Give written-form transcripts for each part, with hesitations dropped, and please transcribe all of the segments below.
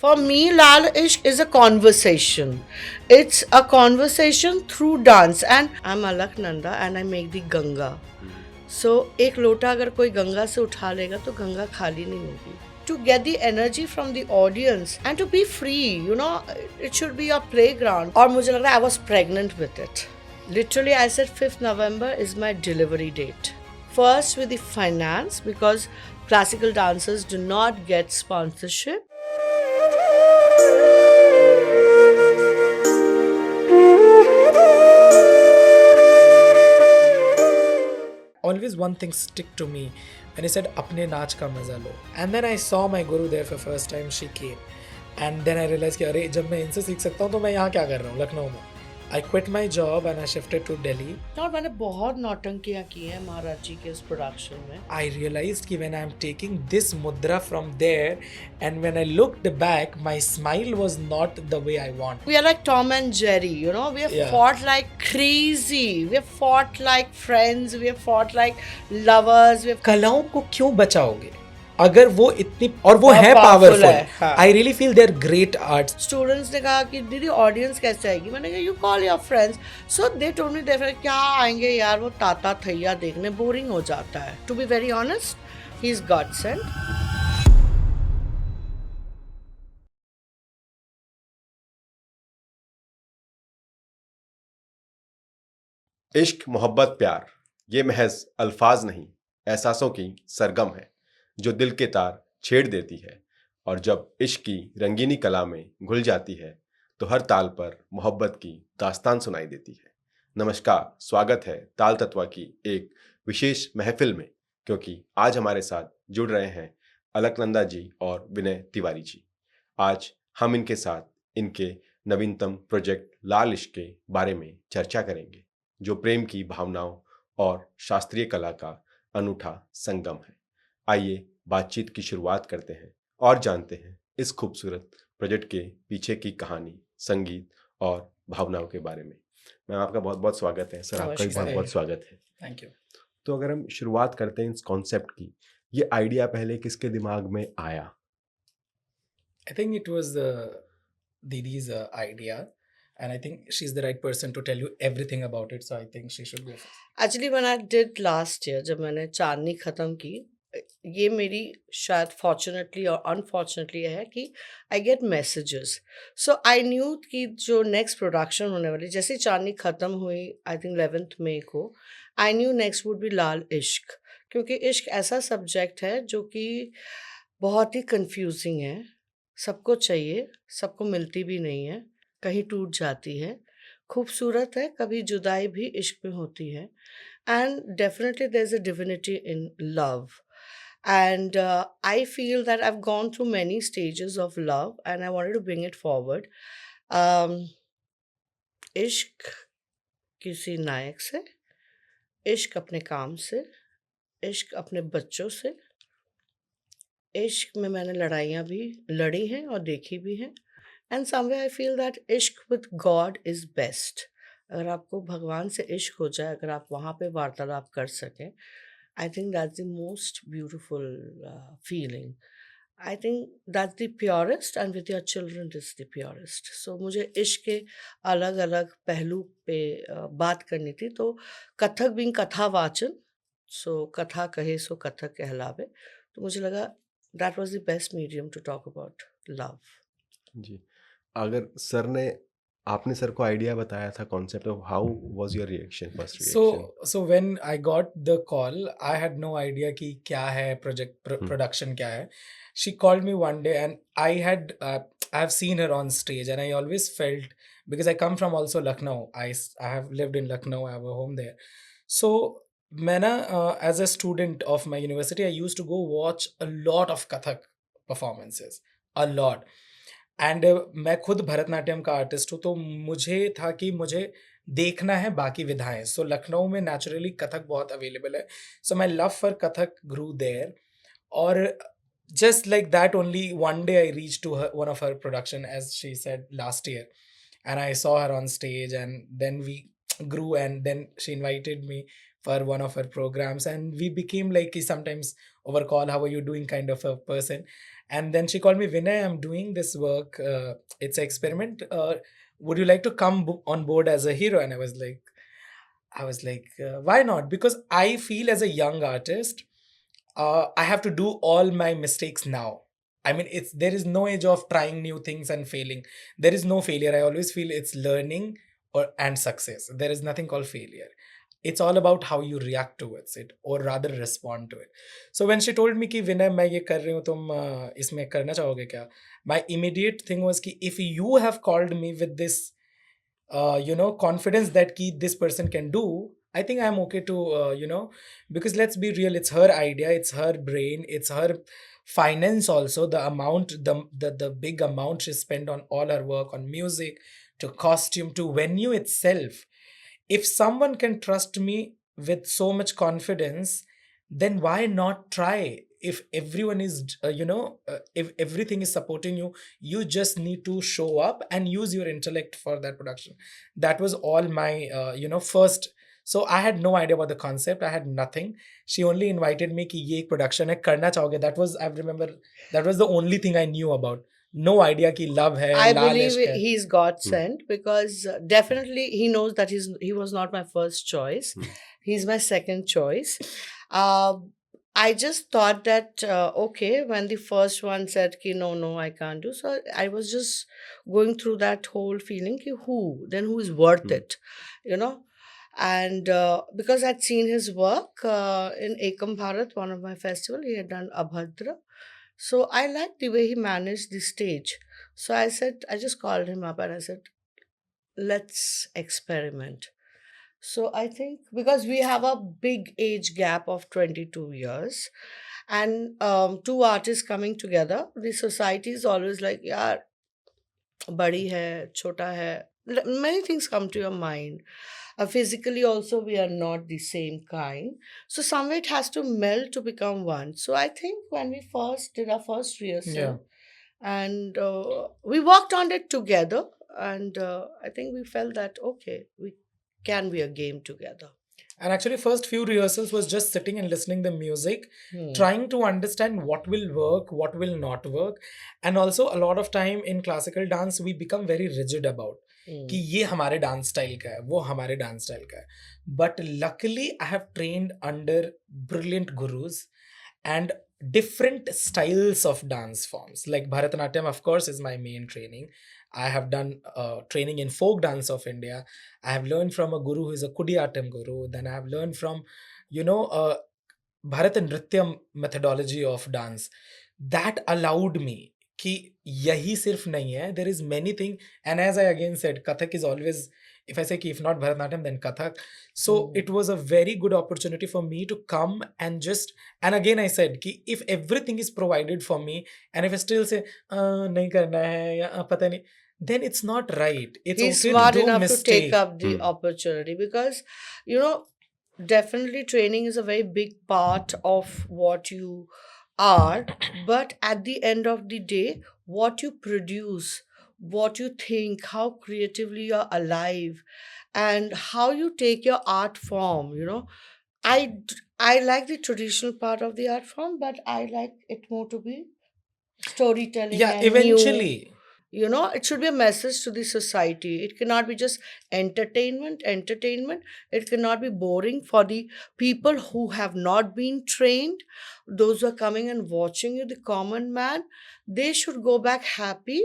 For me, Lal Ishq is a conversation. It's a conversation through dance. And I'm Alaknanda and I make the Ganga. So, एक लोटा अगर कोई गंगा से उठा लेगा तो गंगा खाली नहीं होगी. To get the energy from the audience and to be free, it should be your playground. और मुझे लग रहा है I was pregnant with it. Literally, I said 5th November is my delivery date. First with the finance, because classical dancers do not get sponsorship. Always one thing stick to me when he said अपने नाच का मजा लो. And then I saw my guru there for first time. She came and then I realized कि अरे जब मैं इनसे सीख सकता हूँ तो मैं यहाँ क्या कर रहा हूँ लखनऊ में. I quit my job and I shifted to Delhi. और मैंने बहुत नौटंकियाँ की हैं महाराज जी के इस प्रोडक्शन में. I realized कि when I'm taking this mudra from there and when I looked back, my smile was not the way I want. We are like Tom and Jerry, We have fought like crazy. We have fought like friends. We have fought like lovers. We have... कलाओं को क्यों बचाओगे अगर वो इतनी और वो है powerful powerful. I really feel they are great arts. Students ने कहा कि दीदी ऑडियंस कैसे आएगी. मैंने कहा you call your friends. So they told me they क्या आएंगे यार वो ताता थैया देखने, बोरिंग हो जाता है. To be very honest, he is god sent. इश्क मोहब्बत प्यार ये महज अल्फाज नहीं, एहसासों की सरगम है जो दिल के तार छेड़ देती है. और जब इश्क की रंगीनी कला में घुल जाती है तो हर ताल पर मोहब्बत की दास्तान सुनाई देती है. नमस्कार, स्वागत है ताल तत्वा की एक विशेष महफिल में, क्योंकि आज हमारे साथ जुड़ रहे हैं अलकनंदा जी और विनय तिवारी जी. आज हम इनके साथ इनके नवीनतम प्रोजेक्ट लाल इश्क के बारे में चर्चा करेंगे, जो प्रेम की भावनाओं और शास्त्रीय कला का अनूठा संगम है. आइए बातचीत की शुरुआत करते हैं और जानते हैं इस खूबसूरत प्रोजेक्ट के पीछे की कहानी, संगीत और भावनाओं के बारे में. मैम, आपका बहुत बहुत स्वागत है. सर, आपका भी बहुत बहुत स्वागत है. Thank you. तो अगर हम शुरुआत करते हैं इस कॉन्सेप्ट की, ये आइडिया पहले किसके दिमाग में आया? I think it was didis idea. And I think she's the right person to tell you everything about it. So I think she should go first. Actually, when I did last year, जब मैंने चांदनी ख़त्म की, ये मेरी शायद fortunately और unfortunately है कि I get messages. So I knew कि जो next production होने वाली, जैसे चांदनी ख़त्म हुई, I think 11th May को, I knew next would be लाल इश्क. क्योंकि इश्क ऐसा सब्जेक्ट है जो कि बहुत ही confusing है. सबको चाहिए, सबको मिलती भी नहीं है, कहीं टूट जाती है, खूबसूरत है, कभी जुदाई भी इश्क में होती है. And definitely there is a divinity in love. And I feel that I have gone through many stages of love and I wanted to bring it forward. इश्क किसी नायक से, इश्क अपने काम से, इश्क अपने बच्चों से. इश्क में मैंने लड़ाइयाँ भी लड़ी हैं और देखी भी हैं. And somewhere I feel that इश्क विद गॉड इज़ बेस्ट. अगर आपको भगवान से इश्क हो जाए, अगर आप वहाँ पे वार्तालाप कर सकें, I think that's the most beautiful feeling. I think that's the purest and with your children is the purest. So मुझे इश्क के अलग अलग पहलू पे बात करनी थी. तो कथक बीइंग कथावाचन, सो कथा कहे सो कथक कहलावे, तो मुझे लगा that was the best medium to talk about love. जी, अगर सर ने आपने सर को आइडिया बताया था concept of, how was your reaction, first reaction? So when I got the call, I had no idea कि क्या है प्रोजेक्ट प्रोडक्शन क्या है. She called me one day and I have seen her on stage and I always felt, because I come from also Lucknow, I have lived in Lucknow, I have a home there. So मैं ना as a student of my university, I used to go watch a lot of Kathak performances, a lot. And मैं खुद भरतनाट्यम का artist हूँ, तो मुझे था कि मुझे देखना है बाकी विधाएं. सो लखनऊ में नेचुरली कथक बहुत अवेलेबल है, so my love for Kathak grew there. और just like that only, one day I reached to one of her production, as she said, last year, and I saw her on stage and then we grew and then she invited me for one of her programs and we became like sometimes over call, how are you doing kind of a person. And then she called me, Vinay, I'm doing this work. It's an experiment. Would you like to come on board as a hero? And I was like, why not? Because I feel as a young artist, I have to do all my mistakes now. I mean, there is no age of trying new things and failing. There is no failure. I always feel it's learning and success. There is nothing called failure. It's all about how you react towards it, or rather respond to it. So when she told me कि विनय मैं ये कर रही हूँ, तुम इसमें करना चाहोगे क्या? My immediate thing was कि if you have called me with this confidence that ki this person can do, I think I'm okay to because let's be real, it's her idea, it's her brain, it's her finance also. The amount, the big amount she spent on all her work, on music, to costume, to venue itself. If someone can trust me with so much confidence, then why not try? If everyone is if everything is supporting you, you just need to show up and use your intellect for that production. That was all my first. So I had no idea about the concept, I had nothing. She only invited me कि ये एक production है, करना चाहोगे? That was, I remember, that was the only thing I knew about. No idea कि love है, I Lal believe इश्क है. he's God sent, because definitely he knows that he was not my first choice. He's my second choice. I just thought that okay, when the first one said ki no, I can't do, so I was just going through that whole feeling ki who is worth it, and because I'd seen his work in Ekam Bharat, one of my festival, he had done Abhadra. So I liked the way he managed the stage. So I just called him up and I said, let's experiment. So I think because we have a big age gap of 22 years, and two artists coming together, the society is always like, yeah, badi hai, chota hai. Many things come to your mind. Physically also, we are not the same kind. So somewhere it has to meld to become one. So I think when we first did our first rehearsal, Yeah. and we worked on it together, and I think we felt that okay, we can be a game together. And actually, first few rehearsals was just sitting and listening the music, trying to understand what will work, what will not work. And also a lot of time in classical dance, we become very rigid about कि ये हमारे dance style का है, वो हमारे dance style का है. But luckily, I have trained under brilliant gurus and different styles of dance forms. Like Bharatanatyam, of course, is my main training. I have done training in folk dance of India. I have learned from a guru who is a Kudiyattam guru. Then I have learned from, Bharat Nrityam methodology of dance. That allowed me कि यही सिर्फ नहीं है. There is many thing. And as I again said, Kathak is always, if I say कि if not Bharatanatyam, then Kathak. So it was a very good opportunity for me to come and just, and again I said कि if everything is provided for me, and if I still say नहीं करना है या पता नहीं, then it's not right. It's He's okay smart to do enough to take mistake. up the opportunity, because definitely training is a very big part of what you are, but at the end of the day, what you produce, what you think, how creatively you're alive, and how you take your art form, I like the traditional part of the art form, but I like it more to be storytelling Yeah, and new. eventually. It should be a message to the society. It cannot be just entertainment. It cannot be boring for the people who have not been trained. Those who are coming and watching you, the common man, they should go back happy,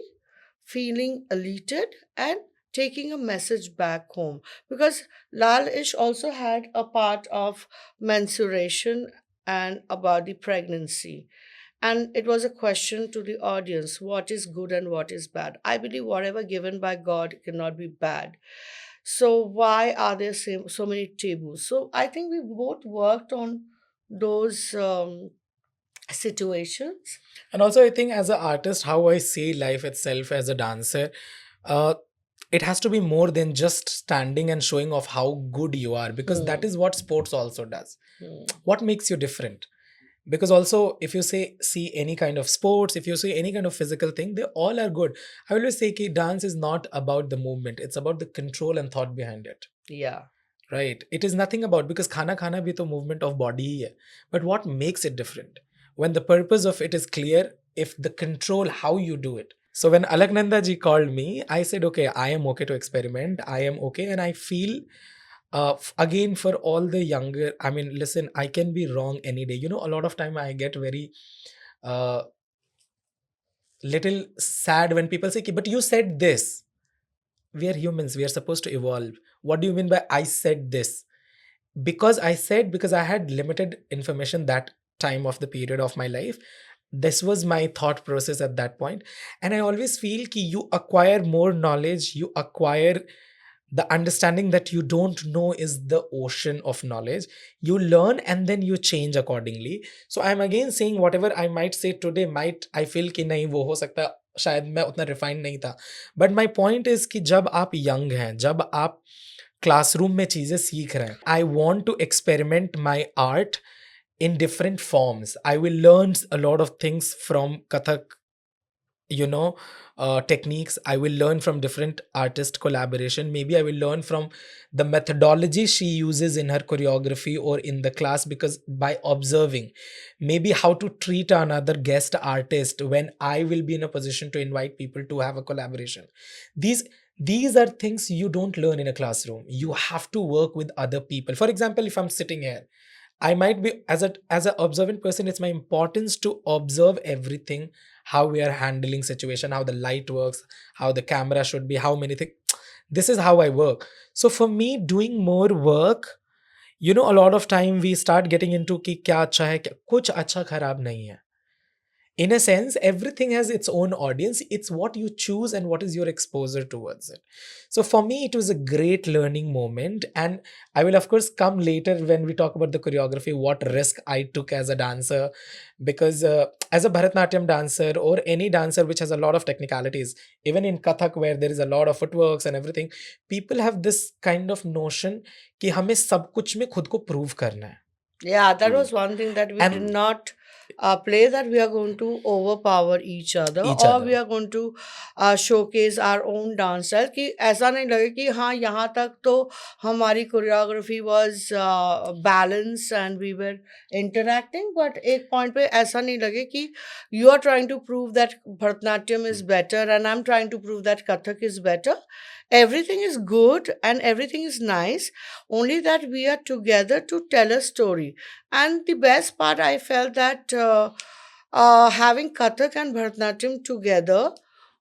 feeling elated, and taking a message back home. Because Lal Ish also had a part of mensuration and about the pregnancy. And it was a question to the audience, what is good and what is bad? I believe whatever given by God cannot be bad. So why are there so many taboos? So I think we both worked on those situations. And also, I think as an artist, how I see life itself as a dancer, it has to be more than just standing and showing off how good you are, because that is what sports also does. What makes you different? Because also, if you see any kind of sports, if you see any kind of physical thing, they all are good. I always say that dance is not about the movement, it's about the control and thought behind it. Yeah. Right? It is nothing about, because khana bhi to movement of body hi hai. But what makes it different? When the purpose of it is clear, if the control how you do it. So when Alaknanda ji called me, I said, okay, I am okay to experiment. I am okay. And I feel, again, for all the younger, I mean, listen, I can be wrong any day. You know, a lot of time I get very uh, little sad when people say, "Ki, but you said this." We are humans. We are supposed to evolve. What do you mean by I said this? Because I had limited information that time of the period of my life. This was my thought process at that point. And I always feel ki you acquire more knowledge, you acquire the understanding that you don't know is the ocean of knowledge. You learn and then you change accordingly. So I'm again saying whatever I might say today might I feel कि नहीं वो हो सकता शायद मैं उतना refined नहीं था. But my point is कि जब आप young हैं, जब आप क्लासरूम में चीजें सीख रहे हैं, I want to experiment my art in different forms. I will learn a lot of things from Kathak, you know, techniques. I will learn from different artist collaboration. Maybe I will learn from the methodology she uses in her choreography or in the class, because by observing, maybe how to treat another guest artist when I will be in a position to invite people to have a collaboration. These are things you don't learn in a classroom. You have to work with other people. For example, if I'm sitting here, I might be as an observant person, it's my importance to observe everything, how we are handling situation, how the light works, how the camera should be, how many things. This is how I work. So for me, doing more work, you know, a lot of time we start getting into कि क्या अच्छा है, कुछ अच्छा खराब नहीं है. In a sense, everything has its own audience. It's what you choose and what is your exposure towards it. So for me, it was a great learning moment. And I will, of course, come later when we talk about the choreography, what risk I took as a dancer. Because as a Bharatanatyam dancer or any dancer which has a lot of technicalities, even in Kathak where there is a lot of footworks and everything, people have this kind of notion कि हमें सब कुछ में खुद को prove करना है. Yeah, that was one thing that we did And not play, that we are going to overpower each other, each or other. we are going to showcase our own dance style, कि ऐसा नहीं लगे कि हाँ यहाँ तक तो हमारी choreography was balanced and we were interacting, but एक point पे ऐसा नहीं लगे कि you are trying to prove that Bharatanatyam is better and I'm trying to prove that Kathak is better. Everything is good and everything is nice, only that we are together to tell a story. And the best part, I felt that having Kathak and Bharatanatyam together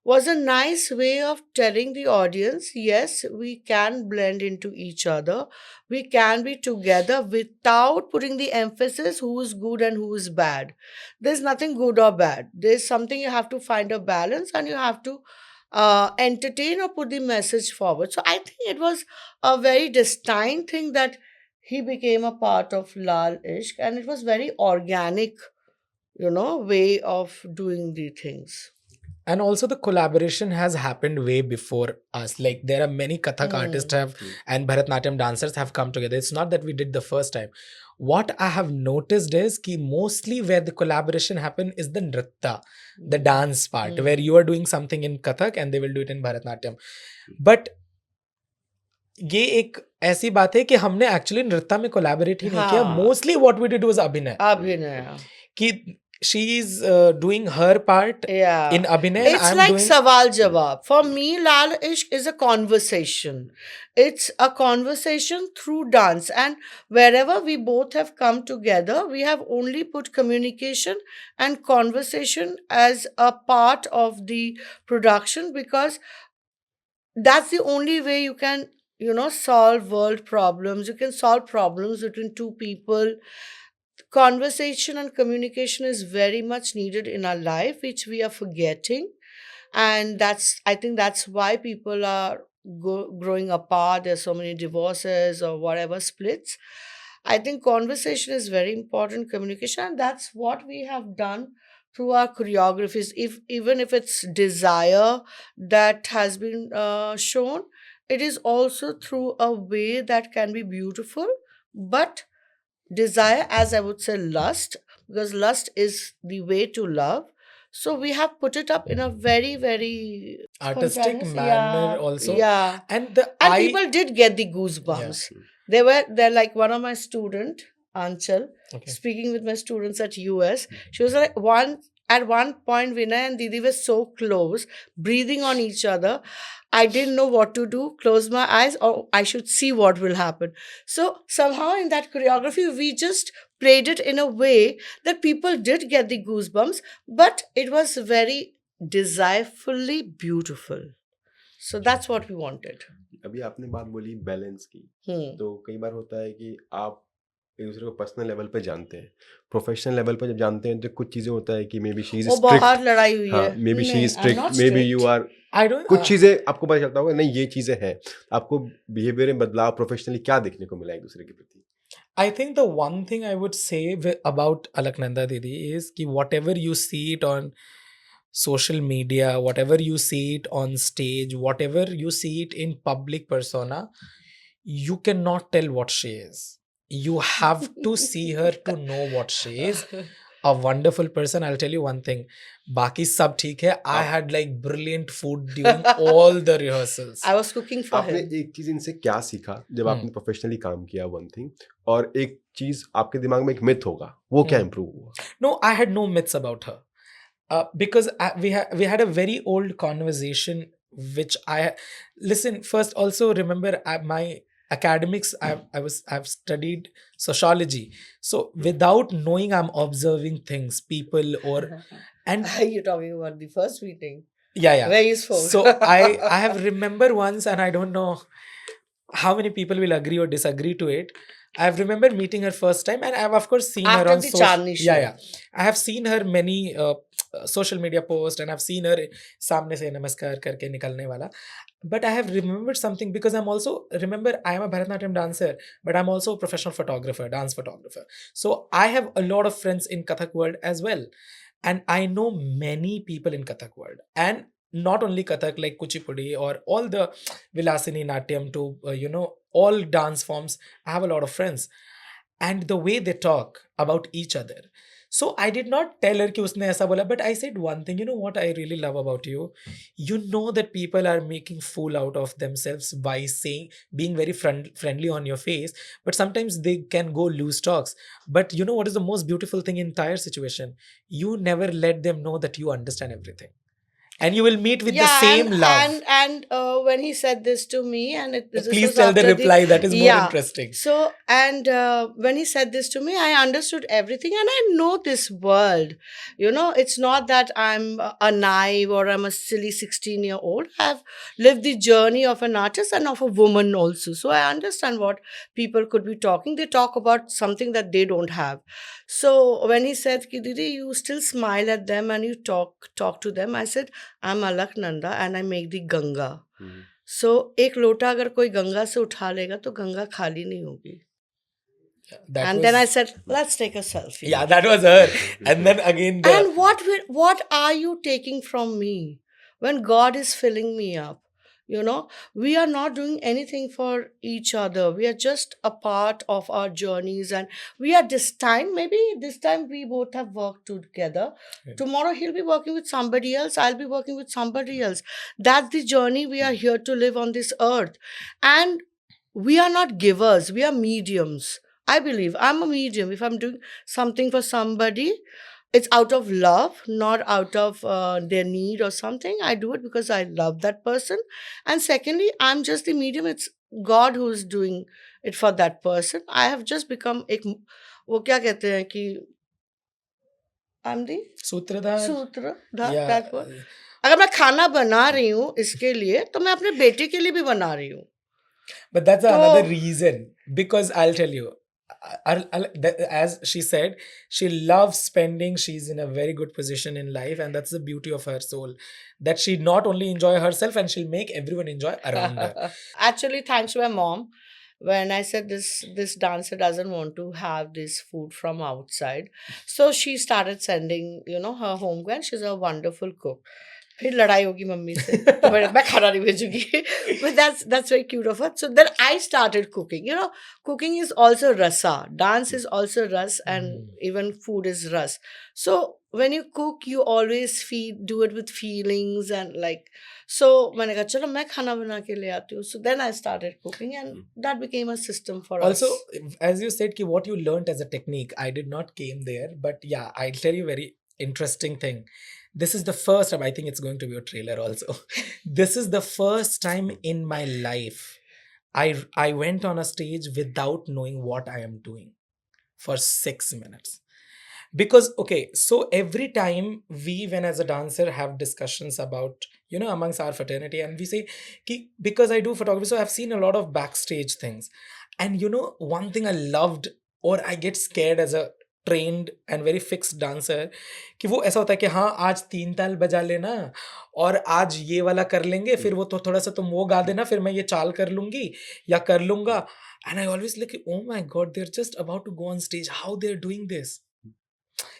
was a nice way of telling the audience, yes, we can blend into each other. We can be together without putting the emphasis who is good and who is bad. There's nothing good or bad. There's something you have to find a balance and you have to entertain or put the message forward. So I think it was a very destined thing that he became a part of Lal Ishq, and it was very organic, way of doing the things. And also the collaboration has happened way before us. Like there are many Kathak artists have and Bharatanatyam dancers have come together. It's not that we did the first time. What I have noticed is कि mostly where the collaboration happen is the nritta, the dance part, where you are doing something in Kathak and they will do it in Bharatanatyam. But ये एक ऐसी बात है कि हमने actually नृत्य में कोलैबोरेट ही नहीं किया. Mostly what we did was अभिनय कि she is doing her part in Abhinay. It's like Sawal Jawab. For me, Lal Ishq is a conversation. It's a conversation through dance. And wherever we both have come together, we have only put communication and conversation as a part of the production, because that's the only way you can, solve world problems. You can solve problems between two people. Conversation and communication is very much needed in our life, which we are forgetting. And I think that's why people are growing apart. There's so many divorces or whatever splits. I think conversation is very important, communication, and that's what we have done through our choreographies. Even if it's desire that has been shown, it is also through a way that can be beautiful. But desire, as I would say, lust, because lust is the way to love. So we have put it up in a very, very artistic manner also. Yeah. And people did get the goosebumps. They're like one of my student, Anchal, speaking with my students at US. She was like, at one point, Vinay and Didi were so close, breathing on each other. I didn't know what to do, close my eyes, or I should see what will happen. So somehow in that choreography, we just played it in a way that people did get the goosebumps, but it was very desirefully beautiful. So that's what we wanted. अभी आपने बात बोली balance की, Hmm. तो कई बार होता है कि आप एक दूसरे को पर्सनल लेवल पे जानते हैं, प्रोफेशनल लेवल पे जब जानते हैं तो कुछ चीजें होता है कि मे बी शी इज वो स्ट्रिक्ट, बाहर लड़ाई हुई हाँ है, मे बी शी नहीं, is I'm strict, not maybe you strict. Are, I don't. कुछ चीजें आपको पता चलता होगा नहीं ये चीजें हैं, आपको बिहेवियर में बदलाव प्रोफेशनली क्या देखने को मिला एक दूसरे के प्रति? I think the one thing I would say about Alaknanda Didi is कि whatever you see it on social media, whatever you see it on stage, whatever you see it in public persona, you cannot tell what she is. You have to see her to know what she is. A wonderful person. I'll tell you one thing. Baki sab theek hai. I had like brilliant food during all the rehearsals. I was cooking for आपने him. एक चीज इनसे क्या सीखा जब आपने professionally काम किया, वन थिंग, और एक चीज आपके दिमाग में एक मिथ होगा, वो क्या इम्प्रूव हुआ? No, I had no myths about her. Because we had a very old conversation, which listen first. Also remember my academics. I've studied sociology, so without knowing, I'm observing things, people, or and Are you talking about the first meeting? yeah. Where is folk? So I have remember once, and I don't know how many people will agree or disagree to it. I have remember meeting her first time, and I have of course seen her After on the social. Chandni show. Yeah. I have seen her many social media posts, and I've seen her सामने से नमस्कार करके निकलने वाला. But I have remembered something because I'm also remember I am a Bharatanatyam dancer, but I'm also a professional photographer, dance photographer. So I have a lot of friends in Kathak world as well, and I know many people in Kathak world, and not only Kathak, like Kuchipudi or all the Vilasini Natyam to all dance forms. I have a lot of friends, and the way they talk about each other. So I did not tell her कि उसने ऐसा बोला, but I said one thing. You know what I really love about you? You know that people are making fool out of themselves by being very friendly on your face, but sometimes they can go loose talks. But you know what is the most beautiful thing in entire situation? You never let them know that you understand everything, and you will meet with the same love. And when he said this to me, and this Please was tell the after reply. That is more Yeah. interesting. So, and when he said this to me, I understood everything, and I know this world. You know, it's not that I'm a naive or I'm a silly 16-year-old. I've lived the journey of an artist and of a woman also. So I understand what people could be talking. They talk about something that they don't have. So when he said, Ki Didi, you still smile at them and you talk to them, I said, I'm Alaknanda and I make the Ganga. So एक लोटा अगर कोई गंगा से उठा लेगा तो गंगा खाली नहीं होगी. That And was, then I said, let's take a selfie. yeah, that was her. And then again the And what are you taking from me when God is filling me up? You know, we are not doing anything for each other. We are just a part of our journeys, and we are maybe this time we both have worked together. Yeah. Tomorrow he'll be working with somebody else. I'll be working with somebody else. That's the journey we are here to live on this earth. And we are not givers. We are mediums. I believe I'm a medium. If I'm doing something for somebody, it's out of love, not out of their need or something. I do it because I love that person. And secondly, I'm just the medium. It's God who's doing it for that person. I have just become वो क्या कहते हैं कि I'm the Sutradhar. सूत्रधार. Yeah. That word. अगर मैं खाना बना रही हूँ इसके लिए तो मैं अपने बेटे के लिए भी बना रही हूँ. But that's तो- another reason, because I'll tell you, as she said, she loves spending. She's in a very good position in life, and that's the beauty of her soul, that she not only enjoy herself, and she'll make everyone enjoy around her. Actually, thanks to my mom. When I said this dancer doesn't want to have this food from outside, so she started sending, her home, and she's a wonderful cook. फिर लड़ाई होगी mummy से तो मैं खाना नहीं भेजूंगी. But that's very cute of her. So then I started cooking. Cooking is also rasa. Dance is also ras, and even food is ras. So when you cook, you always do it with feelings, and like, so मैंने कहा चलो मैं खाना बना के ले आती हूँ. So then I started cooking, and that became a system for Also, us. as you said, what you learned as a technique, I did not came there, but yeah, I'll tell you very interesting thing. This is the first time, I think it's going to be a trailer also. This is the first time in my life I went on a stage without knowing what I am doing for 6 minutes. Because okay, so every time we, when as a dancer, have discussions about, amongst our fraternity, and we say ki, because I do photography, so I've seen a lot of backstage things. And one thing I loved, or I get scared as a trained and very fixed dancer, कि वो ऐसा होता है कि हाँ आज 3 ताल बजा लेना और आज ये वाला कर लेंगे, फिर वो तो थोड़ा सा तुम वो गा देना, फिर मैं ये चाल कर लूंगी या कर लूंगा. And I always like, oh my god, they're just about to go on stage, how they're doing this.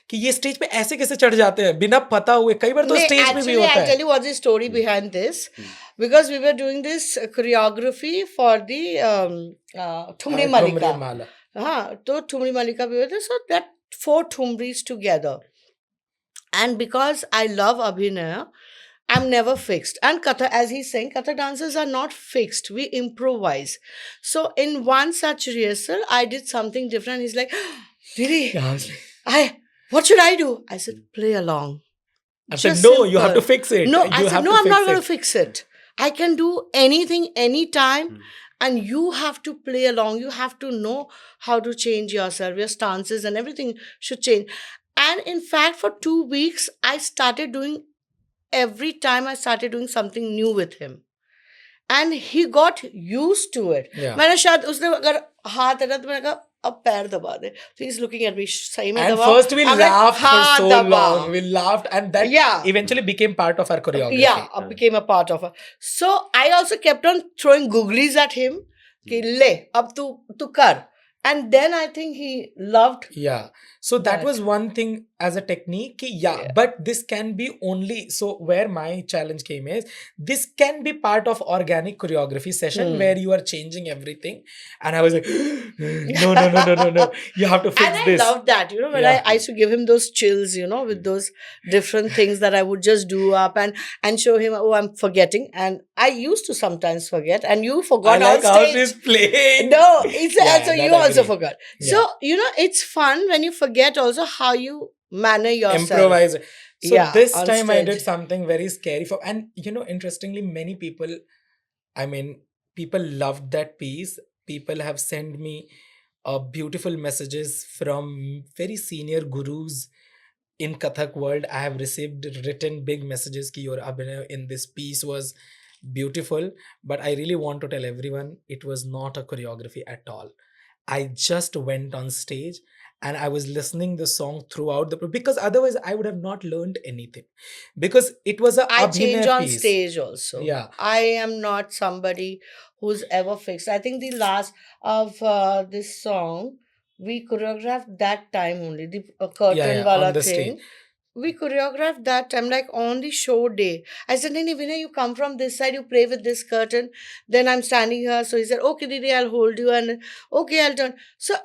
कि ये स्टेज पे ऐसे कैसे चढ़ जाते हैं बिना पता हुए. कई बार तो स्टेज पे भी Actually, होता I'll है. tell you what's the story behind this. Because we were doing this choreography for the Thumri Malika. Thumri माला. हाँ, तो Thumri Malika we were there, so that 4 Thumris together. And because I love Abhinaya, I'm never fixed. And Katha, as he's saying, Katha dancers are not fixed. We improvise. So in one such rehearsal, I did something different. He's like, Didi, what should I do? I said, play along. I said, Just no, you have simple. to fix it. No, You I said, have no, to I'm fix not going it. to fix it. I can do anything, anytime. And you have to play along. You have to know how to change yourself. Your stances and everything should change. And in fact, for 2 weeks, I started doing, every time I started doing something new with him. And he got used to it. Yeah. मैंने शायद उसने अगर हाथ है ना तो मैंने कहा अब पैर दबा दे. So he's looking at me, सही में And दबाओ. first we I'm like, laughed for हाँ, so दबाओ. long. We laughed, and that Yeah. eventually became part of our choreography. Yeah, became a part of it. So I also kept on throwing googlies at him. कि ले अब तू कर. And then I think he loved. Yeah. So that That. was one thing as a technique. Ki, yeah, but this can be only, so where my challenge came is, this can be part of organic choreography session where you are changing everything. And I was like, no. You have to fix And this. I loved that, when Yeah. I used to give him those chills, with those different things that I would just do up and show him, oh, I'm forgetting. And I used to sometimes forget, and you I forgot like on how stage. she's playing. No, it's Yeah, so that you I also agree. forgot. Yeah. So, it's fun when you forget also how you manner yourself. Improvise. So Yeah, this on time I did stage. something very scary for, and interestingly, many people, people loved that piece. People have sent me beautiful messages from very senior gurus in Kathak world. I have received written big messages ki your abhinay in this piece was beautiful, but I really want to tell everyone it was not a choreography at all. I just went on stage and I was listening the song throughout because otherwise I would have not learned anything, because it was a I change abhinay on piece. stage also. Yeah. I am not somebody who's ever fixed. I think the last of this song, we choreographed that time only, the curtain Yeah, wala on the thing. stage. We choreographed that time, like on the show day. I said, Nini, Vinay, you come from this side, you play with this curtain. Then I'm standing here. So he said, okay, Didi, I'll hold you. And okay, I'll turn. So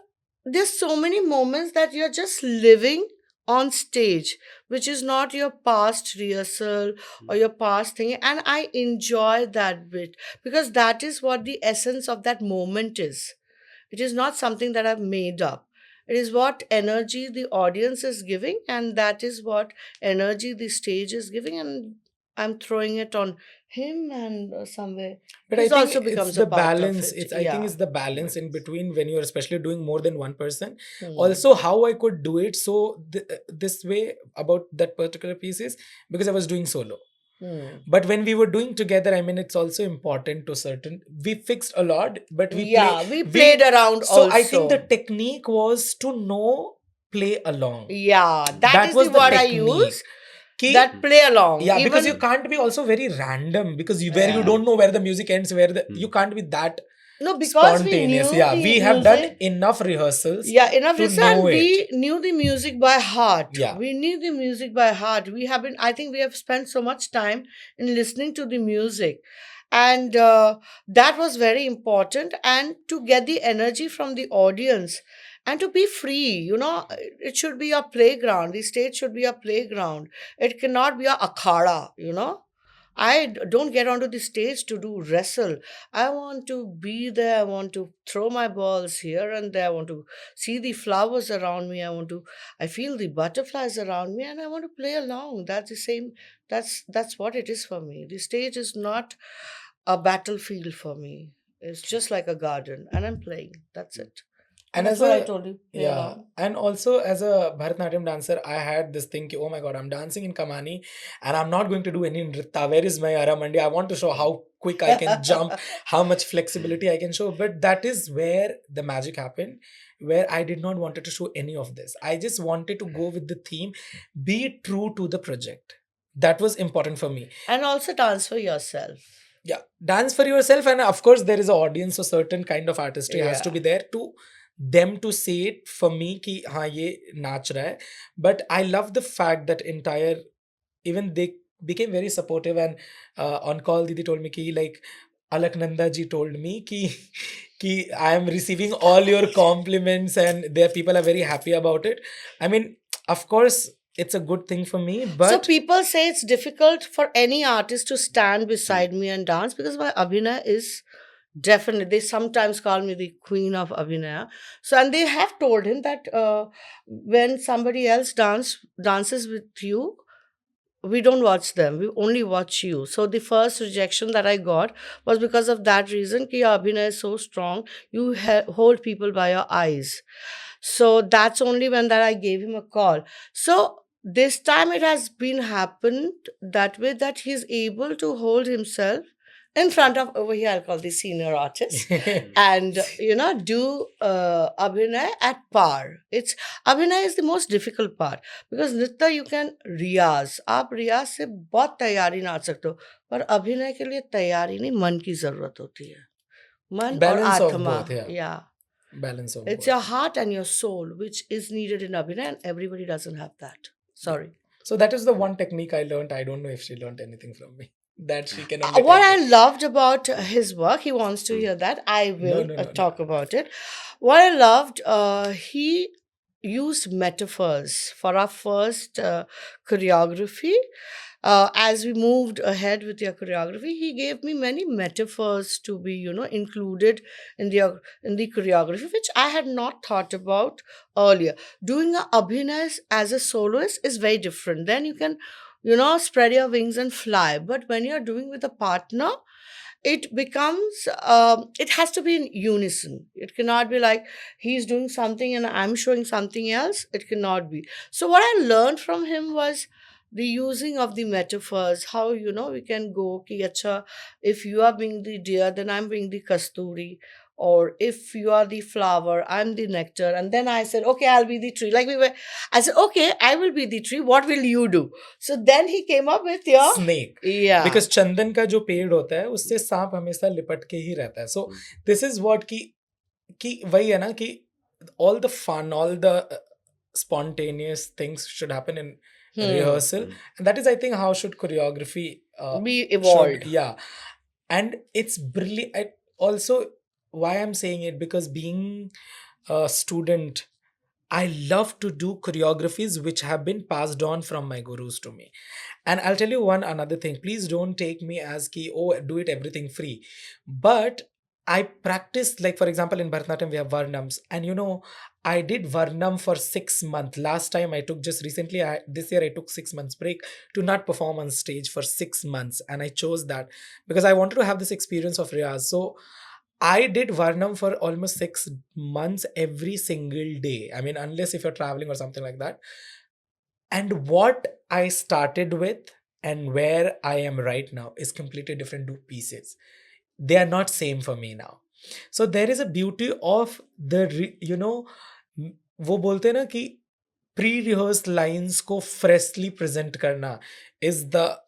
there's so many moments that you're just living on stage, which is not your past rehearsal or your past thing. And I enjoy that bit because that is what the essence of that moment is. It is not something that I've made up. It is what energy the audience is giving, and that is what energy the stage is giving, and I'm throwing it on him and somewhere. But This I think also it's becomes the a part of balance. it. I think Yeah. it's the balance in between when you're especially doing more than one person. Hmm. Also, how I could do it so this way about that particular piece is because I was doing solo. But when we were doing together, it's also important to certain. We fixed a lot, but we played around So also. I think the technique was to know play along. Yeah, that is was the word I technique. use. Ki- That play along. Yeah, because Even- you can't be also very random because where you Yeah. don't know where the music ends, where you can't be that No, because we spontaneous. knew Yeah, the we have done music. enough rehearsals. Yeah, enough to research, and know we knew the music by heart. Yeah. We knew the music by heart. I think we have spent so much time in listening to the music. And that was very important. And to get the energy from the audience and to be free, it should be a playground. The stage should be a playground. It cannot be a akhada, don't get onto the stage to do wrestle. I want to be there. I want to throw my balls here and there. I want to see the flowers around me. I feel the butterflies around me, and I want to play along. That's the same. That's what it is for me. The stage is not a battlefield for me. It's just like a garden, and I'm playing. That's it. And That's as what I a told you. Play yeah, along. and also as a Bharatanatyam dancer, I had this thing, ki, oh my God, I'm dancing in Kamani and I'm not going to do any nritta. Where is my Aramandi? I want to show how quick I can jump, how much flexibility I can show. But that is where the magic happened, where I did not wanted to show any of this. I just wanted to go with the theme, be true to the project. That was important for me. And also dance for yourself. Yeah, dance for yourself, and of course there is an audience, so certain kind of artistry has to Yeah. be there to them to say it for me ki हाँ ये नाच रहा है. But I love the fact that entire, even they became very supportive, and on call Didi told me ki like Alaknanda ji told me ki I am receiving all your compliments and their people are very happy about it. I mean, of course it's a good thing for me, So but people say it's difficult for any artist to stand beside me and dance because my abhinay is definitely. They sometimes call me the queen of abhinaya. So and they have told him that when somebody else dances with you, we don't watch them. We only watch you. So the first rejection that I got was because of that reason. Ki your abhinay is so strong. You hold people by your eyes. So that's only when that I gave him a call. So this time it has been happened that way that he's able to hold himself in front of, over here I'll call the senior artist, and do abhinay at par. It's Abhinay is the most difficult part because nritya you can रियाज, आप रियाज से बहुत तैयारी नाच सकते हो, पर अभिनय के लिए तैयारी नहीं, मन की जरूरत होती है, मन और balance of आत्मा. both, yeah. Yeah, Balance of it's both. your heart and your soul which is needed in abhinay, and everybody doesn't have that. Sorry. So that is the one technique I learned. I don't know if she learned anything from me. That she can only What tell I me. loved about his work, he wants to hear that. I will No. talk about it. What I loved, he used metaphors for our first choreography. As we moved ahead with your choreography, he gave me many metaphors to be, included in the choreography, which I had not thought about earlier. Doing a abhinay as a soloist is very different. Then you can, spread your wings and fly. But when you're doing with a partner, it becomes it has to be in unison. It cannot be like he's doing something and I'm showing something else. It cannot be. So what I learned from him was the using of the metaphors, how we can go ki acha, if you are being the deer, then I'm being the kasturi, or if you are the flower, I'm the nectar. And then I said, okay, I'll be the tree. I said, okay, I will be the tree. What will you do? So then he came up with your Snake. yeah. Because चंदन का जो पेड़ होता है उससे सांप हमेशा लिपट के ही रहता है. So this is what कि वही है ना कि all the fun, all the spontaneous things should happen in rehearsal, and that is I think how should choreography be evolved. yeah, and it's brilliant. Also, why I'm saying it, because being a student, I love to do choreographies which have been passed on from my gurus to me. And I'll tell you another thing. Please don't take me as ki, oh, do it everything free. But I practiced, like for example, in Bharatanatyam, we have Varnams. And I did Varnam for 6 months. Last time I took just recently, this year I took 6 months break to not perform on stage for 6 months. And I chose that because I wanted to have this experience of Riyaz. So I did Varnam for almost 6 months every single day. I mean, unless if you're traveling or something like that. And what I started with and where I am right now is completely different two pieces. They are not same for me now. So there is a beauty of the, वो बोलते हैं ना कि pre-rehearsed lines को freshly present करना is the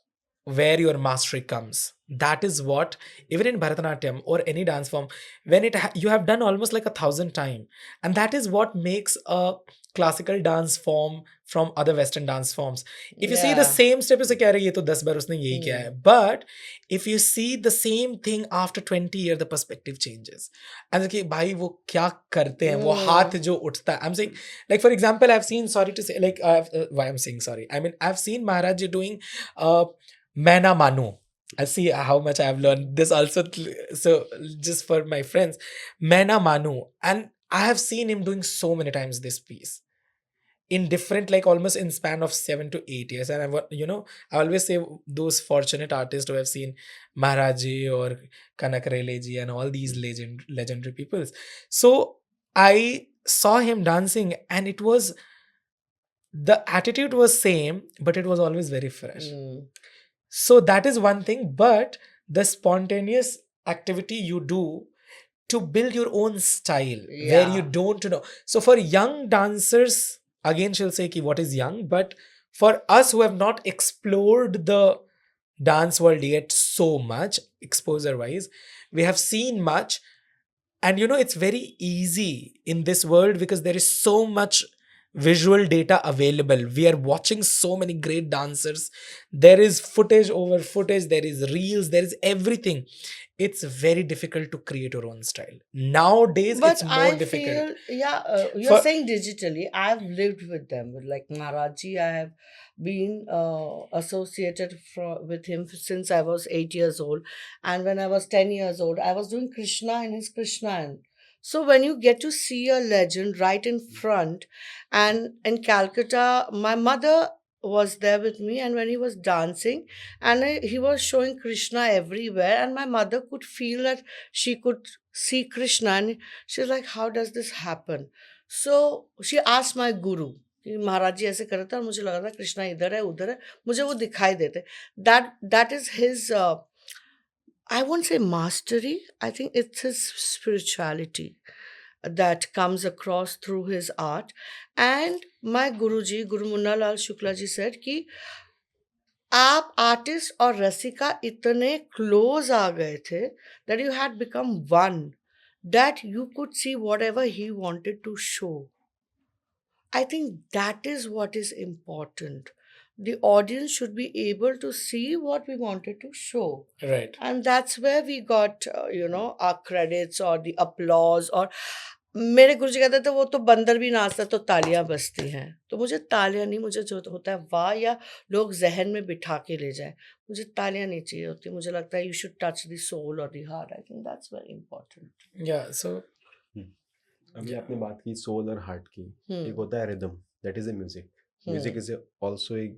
where your mastery comes. That is what, even in Bharatanatyam or any dance form, when you have done almost like 1,000 times, and that is what makes a classical dance form from other Western dance forms. If you see the same step, you say, "Ye to 10 बार उसने यही किया है." But if you see the same thing after 20 years, the perspective changes. And कि भाई वो क्या करते हैं, वो हाथ जो उठता है. I'm saying, like for example, I've seen, sorry to say, like why I'm saying sorry. I mean, I've seen Maharaj ji doing Maina Manu. I see how much I've learned this also. So just for my friends, Maina Manu, and I have seen him doing so many times this piece in different, like almost in span of 7 to 8 years. And I always say those fortunate artists who have seen Maharaji or Kanak Releji and all these legendary peoples. So I saw him dancing, and it was, the attitude was same, but it was always very fresh. Mm. So that is one thing, but the spontaneous activity you do to build your own style where you Yeah. don't know. So for young dancers, again, she'll say ki what is young, but for us who have not explored the dance world yet so much, exposure wise, we have seen much. And it's very easy in this world because there is so much visual data available. We are watching so many great dancers. There is footage over footage, there is reels, there is everything. It's very difficult to create your own style nowadays. But It's more I difficult feel, yeah, you're for saying digitally. I've lived with them, with like Maharaji. I have been associated with him since I was 8 years old. And when I was 10 years old, I was doing Krishna in his Krishna. So when you get to see a legend right in front, and in Calcutta, my mother was there with me, and when he was dancing, and he was showing Krishna everywhere, and my mother could feel that she could see Krishna, and she's like, how does this happen? So she asked my guru कि महाराज जी ऐसे कर रहे थे और मुझे लगा था कृष्णा इधर है उधर है मुझे वो दिखाई देते that is his I won't say mastery. I think it's his spirituality that comes across through his art. And my Guruji, Guru Munna Lal Shukla ji said कि आप आर्टिस्ट और रसिका इतने क्लोज आ गए थे that you had become one, that you could see whatever he wanted to show. I think that is what is important. The audience should be able to see what we wanted to show. right. And that's where we got, our credits or the applause. और मेरे गुरुजी कहते थे वो तो बंदर भी नाचता तो तालियां बजती हैं. तो मुझे तालियां नहीं, मुझे जो होता है वाह या लोग जहन में बिठा के ले जाए, मुझे तालियां नहीं चाहिए होती. मुझे लगता है you should touch the soul or the heart. I think that's very important. Yeah, so अभी आपने बात की सोल और हार्ट की. हम्म. एक होता है rhythm, that is a music. Hmm. Music is also एक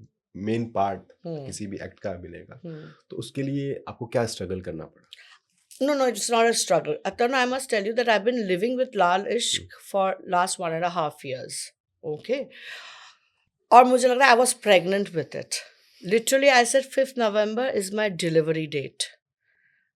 मेन पार्ट हम्म. किसी भी एक्ट का अभिनय का. हम्म. तो उसके लिए आपको क्या स्ट्रगल करना पड़ा? No, it's not a struggle. Atarna, I must tell you that I've been living with Lal Ishq for last 1.5 years. Okay. और मुझे लग रहा है I was pregnant with it. Literally, I said 5th November is my delivery date.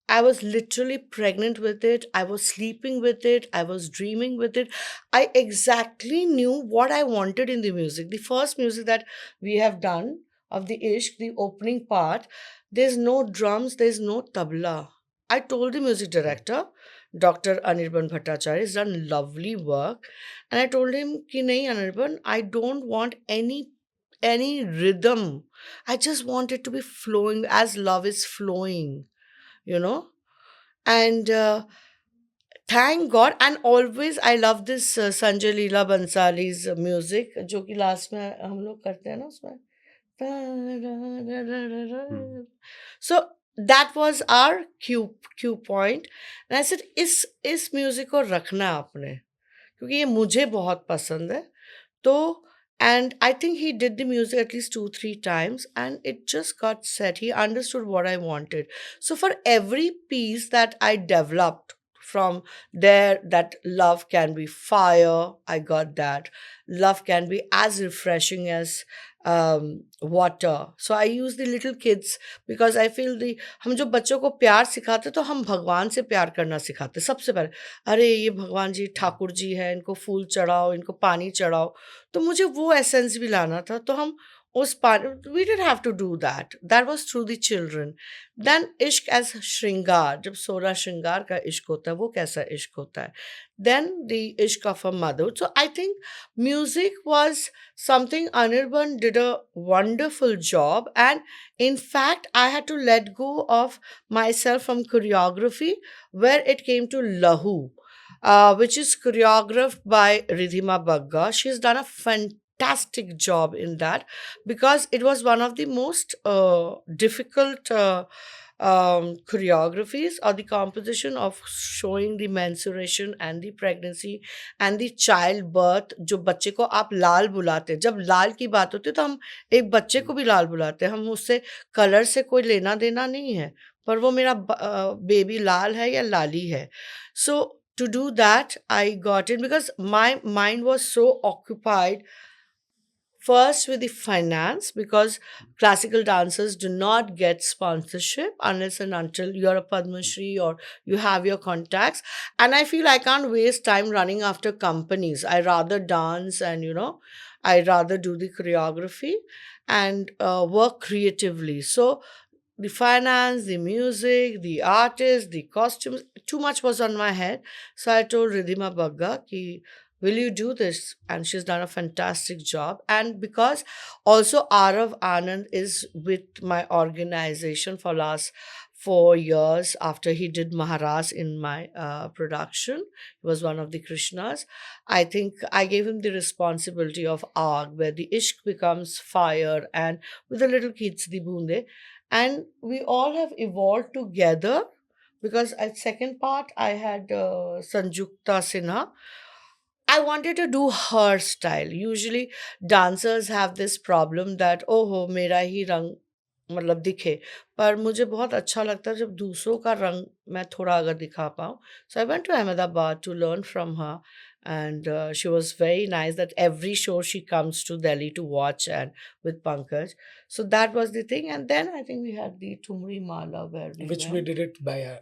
I was literally pregnant with it. I was sleeping with it. I was dreaming with it. I exactly knew what I wanted in the music. The first music that we have done of the Ishq, the opening part, there's no drums, there's no tabla. I told the music director, Dr. Anirban Bhattacharya, he's done lovely work. And I told him, ki nahi Anirban, I don't want any rhythm. I just want it to be flowing as love is flowing. And thank God. And always I love this Sanjay Leela Bansali's music, जो कि last में हम लोग करते हैं ना उसमें. So that was our cue point. And I said इस music को रखना आपने, क्योंकि ये मुझे बहुत पसंद है. तो and I think he did the music at least 2-3 times, and it just got set. He understood what I wanted. So for every piece that I developed from there, that love can be fire, I got that. Love can be as refreshing as water. So I use the little kids because I feel हम जो बच्चों को प्यार सिखाते तो हम भगवान से प्यार करना सिखाते सबसे पहले. अरे ये भगवान जी ठाकुर जी है, इनको फूल चढ़ाओ, इनको पानी चढ़ाओ. तो मुझे वो एसेंस भी लाना था. तो हम उस पानी, we didn't have to do that. That was through the children. Then इश्क as श्रृंगार, जब 16 श्रृंगार का इश्क होता है, वो कैसा इश्क होता है. Then the ishq of a mother. So I think music was something Anirban did a wonderful job. And in fact, I had to let go of myself from choreography, where it came to Lahu, which is choreographed by Ridhima Bagga. She's done a fantastic job in that because it was one of the most difficult choreographies or the composition of showing the menstruation and the pregnancy and the childbirth. जो बच्चे को आप लाल बुलाते हैं, जब लाल की बात होती है तो हम एक बच्चे को भी लाल बुलाते हैं, हम उससे कलर से कोई लेना देना नहीं है, पर वो मेरा बेबी लाल है या लाली है. So to do that, I got in because my mind was so occupied first with the finance, because classical dancers do not get sponsorship unless and until you're a Padma Shri or you have your contacts. And I feel I can't waste time running after companies. I rather dance and, I rather do the choreography and work creatively. So the finance, the music, the artists, the costumes, too much was on my head. So I told Ridhima Bagga ki, will you do this? And she's done a fantastic job. And because also Arav Anand is with my organization for last 4 years after he did Maharaj in my production. He was one of the Krishnas. I think I gave him the responsibility of Aag, where the Ishq becomes fire, and with the little kids, the Boonde. And we all have evolved together, because at second part I had Sanjukta Sinha. I wanted to do her style. Usually dancers have this problem that oh मेरा ही रंग मतलब दिखे, पर मुझे बहुत अच्छा लगता है जब दूसरों का रंग मैं थोड़ा अगर दिखा पाऊँ. So I went to Ahmedabad to learn from her, and she was very nice that every show she comes to Delhi to watch, and with Pankaj. So that was the thing. And then I think we had the Tumri Mala where we Which we went. did it by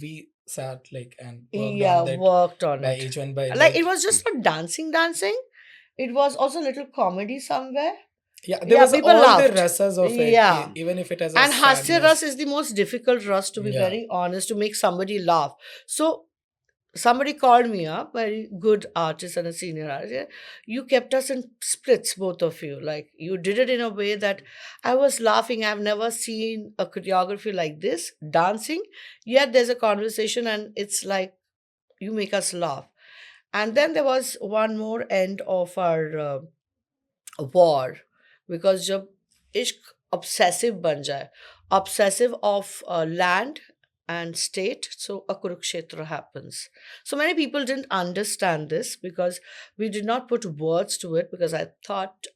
we sat and worked Yeah, on that worked on by it. each one by Like it was just not dancing. It was also a little comedy somewhere. yeah, there Yeah, was people all the laughed. rasas of it, Yeah. even if it has a And Hasya Ras sadness. is the most difficult ras, to be Yeah. very honest, to make somebody laugh. So somebody called me up, very good artist and a senior artist. Yeah, you kept us in splits, both of you. Like you did it in a way that I was laughing. I've never seen a choreography like this, dancing, yet there's a conversation and it's like you make us laugh. And then there was one more end of our war, because जब इश्क obsessive बन जाए, obsessive of land and state, so a Kurukshetra happens. So many people didn't understand this because we did not put words to it, because I thought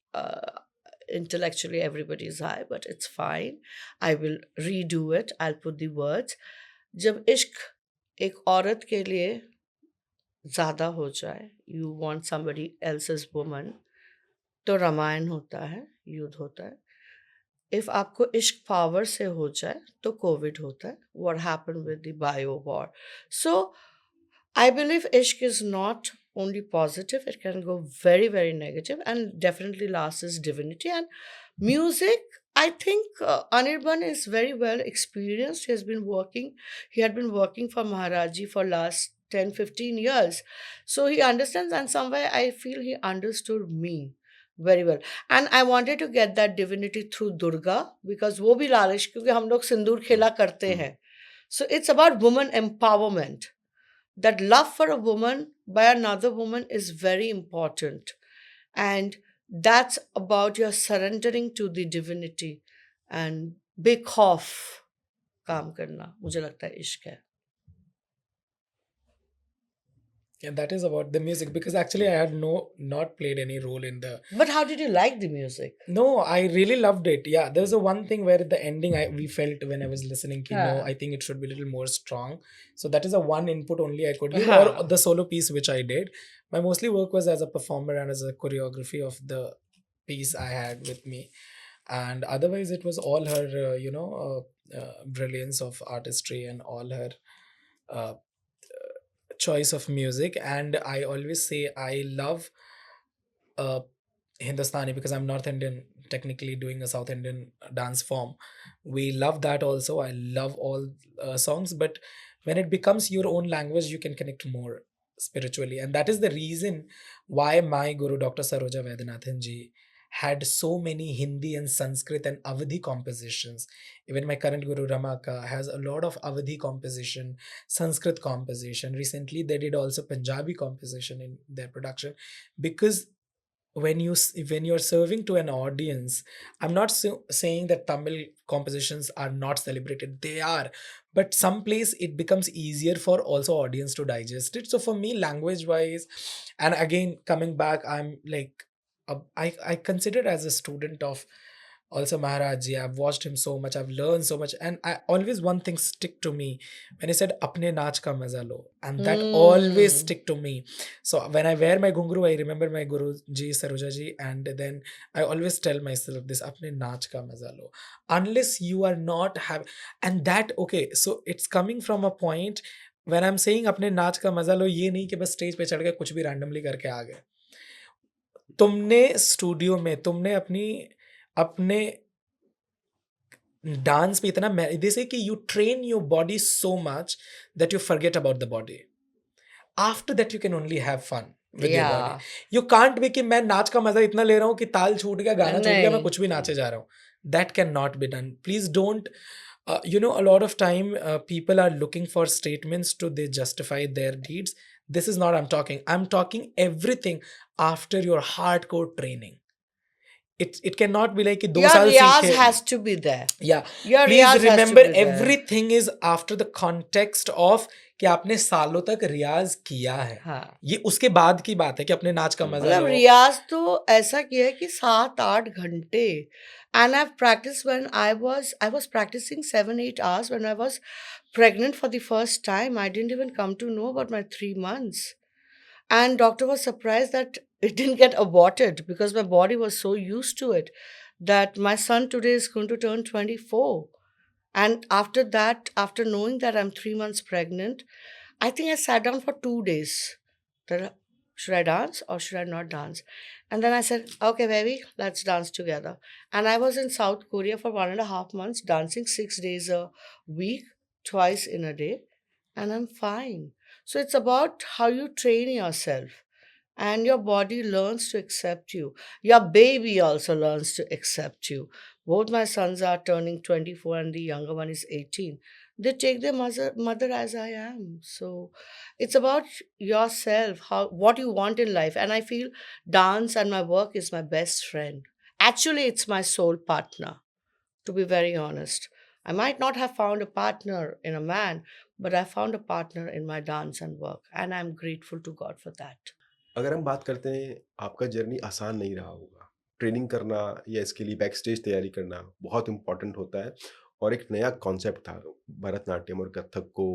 intellectually everybody is high, but it's fine. I will redo it. I'll put the words. जब इश्क एक औरत के लिए ज़्यादा हो जाए, you want somebody else's woman, तो रामायण होता है, युद्ध होता है. इफ आपको इश्क पावर से हो जाए तो कोविड होता है. What happened with the bio war. So I believe इश्क is not only positive, it can go very, very negative, and definitely last is divinity. And music, I think Anirban is very well experienced. He had been working for Maharaji for last 10-15 years. So he understands, and somewhere I feel he understood me very well. And I wanted to get that divinity through Durga, because वो भी लालिश, क्योंकि हम लोग सिंदूर खेला करते हैं. So it's about woman empowerment. That love for a woman by another woman is very important. And that's about your surrendering to the divinity and बेखौफ काम करना, मुझे लगता है इश्क है. Yeah, that is about the music, because actually I had not played any role in the. But how did you like the music? No, I really loved it. Yeah, there's a one thing where at the ending we felt when I was listening, no, I think it should be a little more strong. So that is a one input only I could give, or the solo piece which I did. My mostly work was as a performer and as a choreography of the piece I had with me, and otherwise it was all her, brilliance of artistry and all her choice of music. And I always say I love Hindustani, because I'm North Indian, technically doing a South Indian dance form. We love that also. I love all songs, but when it becomes your own language, you can connect more spiritually. And that is the reason why my Guru Dr. Saroja Vaidyanathan ji had so many Hindi and Sanskrit and Awadhi compositions. Even my current Guru Ramaka has a lot of Awadhi composition, Sanskrit composition. Recently, they did also Punjabi composition in their production, because when you're serving to an audience, I'm not saying that Tamil compositions are not celebrated, they are, but some place it becomes easier for also audience to digest it. So for me, language wise, and again coming back, I'm like I consider as a student of also Maharaj ji. I've watched him so much, I've learned so much, and I always, one thing stick to me when he said apne naach ka maza lo, and that always Hmm. stick to me. So when I wear my ghungru, I remember my guru ji Saroja ji, and then I always tell myself this, apne naach ka maza lo, unless you are not have, and that, okay, so it's coming from a point when I'm saying apne naach ka maza lo, ये नहीं कि बस stage पे चढ़ के कुछ भी randomly करके आ गए. तुमने स्टूडियो में तुमने अपनी अपने डांस पे इतना दे से कि you train your body so much that you forget about the body. After that you can only have fun with your body. Yeah. You can't be कि मैं नाच का मजा इतना ले रहा हूँ कि ताल छूट गया, गाना छूट गया, मैं नहीं. कुछ भी नाचे जा रहा हूँ. That can not be done. Please don't. You know, a lot of time people are looking for statements to they justify their deeds. This is not I'm talking everything after your hardcore training. It cannot be like कि 2 Your साल riyaz सीखे. has to be there. Yeah, Your please riyaz has to remember be there. everything is after the context of कि आपने सालों तक रियाज किया है. हाँ. ये उसके बाद की बात है कि अपने नाच का मजा मतलब लो. रियाज तो ऐसा किया है कि 7-8 घंटे. And I've practiced when I was practicing 7-8 hours when I was pregnant for the first time. I didn't even come to know about my 3 months. And doctor was surprised that it didn't get aborted because my body was so used to it that my son today is going to turn 24. And after that, after knowing that I'm 3 months pregnant, I think I sat down for 2 days. That should I dance or should I not dance? And then I said, okay, baby, let's dance together. And I was in South Korea for 1.5 months, dancing 6 days a week, twice in a day, and I'm fine. So it's about how you train yourself. And your body learns to accept you. Your baby also learns to accept you. Both my sons are turning 24 and the younger one is 18. They take their mother as I am. So it's about yourself, how what you want in life. And I feel dance and my work is my best friend. Actually, it's my soul partner, to be very honest. I might not have found a partner in a man, but I found a partner in my dance and work. And I'm grateful to God for that. अगर हम बात करते हैं, आपका journey आसान नहीं रहा होगा. ट्रेनिंग करना या इसके लिए बैक स्टेज तैयारी करना बहुत इम्पोर्टेंट होता है, और एक नया कॉन्सेप्ट था भरतनाट्यम और कथक को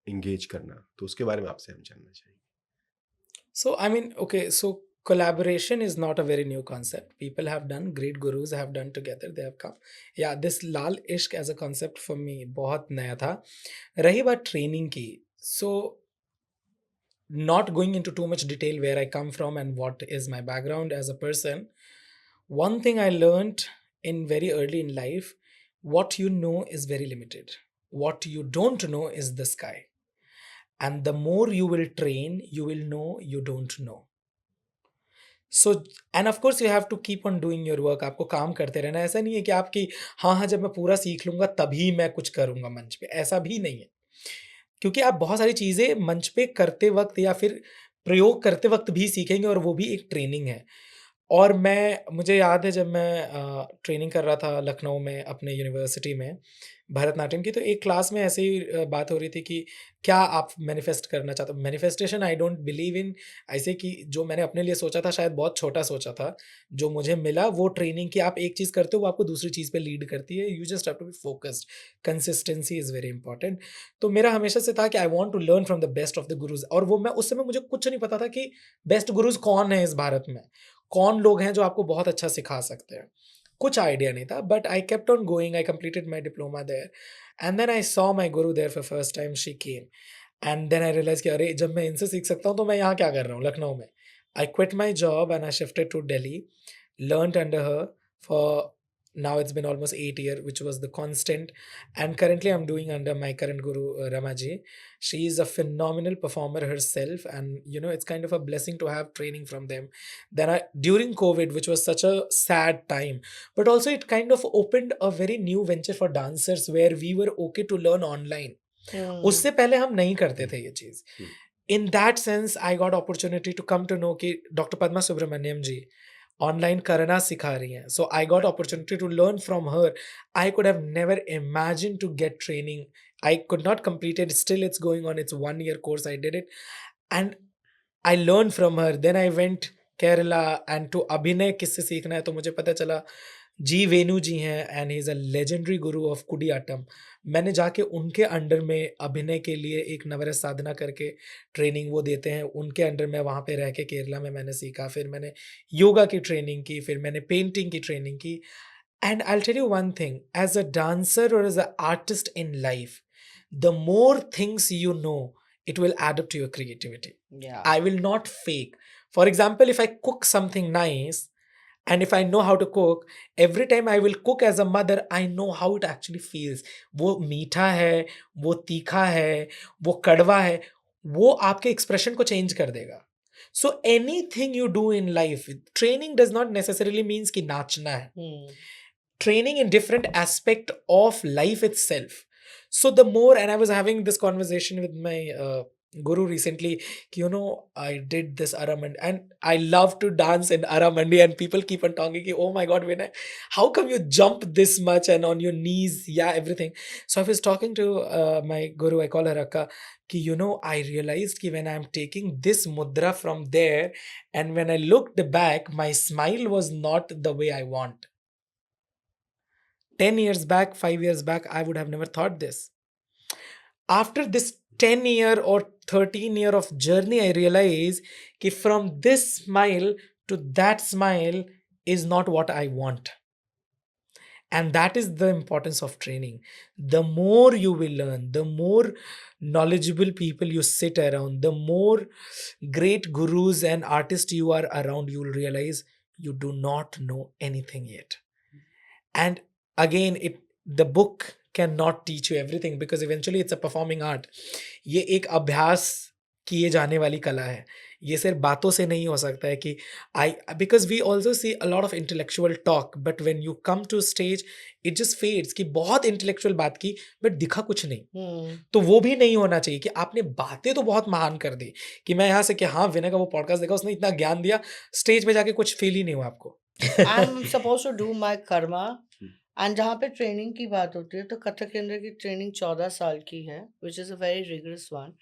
इंगेज करना, तो उसके बारे में आपसे हम जानना चाहिए. So I mean, okay, so collaboration is not a very new concept. People have done, great gurus have done together, they have come. Yeah, this Lal Ishq as a concept for me बहुत नया था. रही बात training की, so not going into too much detail where I come from and what is my background as a person, one thing I learned in very early in life, what you know is very limited. What you don't know is the sky. And the more you will train, you will know you don't know. So, and of course you have to keep on doing your work. आपको काम करते रहना. ऐसा नहीं है कि आपकी हाँ जब मैं पूरा सीख लूंगा तभी मैं कुछ करूंगा मंच पे, ऐसा भी नहीं है. क्योंकि आप बहुत सारी चीज़ें मंच पे करते वक्त या फिर प्रयोग करते वक्त भी सीखेंगे, और वो भी एक ट्रेनिंग है. और मुझे याद है जब मैं ट्रेनिंग कर रहा था लखनऊ में अपने यूनिवर्सिटी में भरतनाट्यम की, तो एक क्लास में ऐसे ही बात हो रही थी कि क्या आप मैनिफेस्ट करना चाहते हो. Manifestation I don't believe in. ऐसे कि जो मैंने अपने लिए सोचा था शायद बहुत छोटा सोचा था, जो मुझे मिला वो ट्रेनिंग की आप एक चीज़ करते हो वो आपको दूसरी चीज़ पे लीड करती है. You just have to be focused. Consistency is very important. तो मेरा हमेशा से था कि I want to learn from the best of the gurus. और वो मैं उस समय मुझे कुछ नहीं पता था कि बेस्ट गुरुज कौन है इस भारत में, कौन लोग हैं जो आपको बहुत अच्छा सिखा सकते हैं. कुछ आइडिया नहीं था, but I kept on going. I completed my diploma there, and then I saw my guru there for first time. She came, and then I realize कि अरे जब मैं इनसे सीख सकता हूँ तो मैं यहाँ क्या कर रहा हूँ लखनऊ में. I quit my job and I shifted to Delhi, learned under her for now it's been almost 8 years, which was the constant. And currently I'm doing under my current guru Ramaji. She is a phenomenal performer herself, and you know it's kind of a blessing to have training from them. Then during COVID, which was such a sad time, but also it kind of opened a very new venture for dancers where we were okay to learn online. उससे पहले हम नहीं करते थे ये चीज़. In that sense, I got opportunity to come to know कि Dr. Padma Subramaniam ji, online करना सिखा रही हैं. So I got opportunity to learn from her. I could have never imagined to get training. I could not complete it. Still, it's going on. It's 1 year course. I did it, and I learned from her. Then I went Kerala and to अभिनय किससे सीखना है तो मुझे पता चला जी वेणु जी हैं and he is a legendary Guru of Koodiyattam. मैंने जाके उनके अंडर में अभिनय के लिए एक नवरस साधना करके ट्रेनिंग वो देते हैं, उनके अंडर में वहाँ पे रह के केरला में मैंने सीखा. फिर मैंने योगा की ट्रेनिंग की, फिर मैंने पेंटिंग की ट्रेनिंग की. And I will tell you one thing, as a dancer और as a artist in life, the more things you know, it will add up to your creativity. Yeah. I will not fake. For example, if I cook something nice and if I know how to cook, every time I will cook as a mother, I know how it actually feels. वो मीठा है, वो तीखा है, वो कड़वा है, वो आपके एक्सप्रेशन को चेंज कर देगा. So anything you do in life, training does not necessarily means कि नाचना है. Training in different aspect of life itself. So the more, and I was having this conversation with my guru recently, you know, I did this Aramandi and I love to dance in Aramandi, and people keep on talking, oh my God, Vinay, how come you jump this much and on your knees, yeah, everything. So I was talking to my guru, I call her Akka, ki, you know, I realized ki when I'm taking this mudra from there and when I looked back, my smile was not the way I want. 10 years back, 5 years back, I would have never thought this. After this 10 year or 13 year of journey, I realize कि from this smile to that smile is not what I want. And that is the importance of training. The more you will learn, the more knowledgeable people you sit around, the more great gurus and artists you are around, you will realize you do not know anything yet. And again, the book cannot teach you everything because eventually it's a performing art. ये एक अभ्यास किए जाने वाली कला है. ये सिर्फ बातों से नहीं हो सकता है कि because we also see a lot of intellectual talk, but when you come to stage it just fades कि बहुत intellectual बात की but दिखा कुछ नहीं. तो वो भी नहीं होना चाहिए कि आपने बातें तो बहुत महान कर दी कि मैं यहाँ से कि हाँ विनय का वो पॉडकास्ट देखा, उसने इतना ज्ञान दिया, स्टेज पे जाके कुछ फील ही नहीं हुआ आपको. I'm supposed to do my karma. And जहाँ पे ट्रेनिंग की बात होती है तो कथक के अंदर की ट्रेनिंग 14 साल की है, which is a very rigorous one,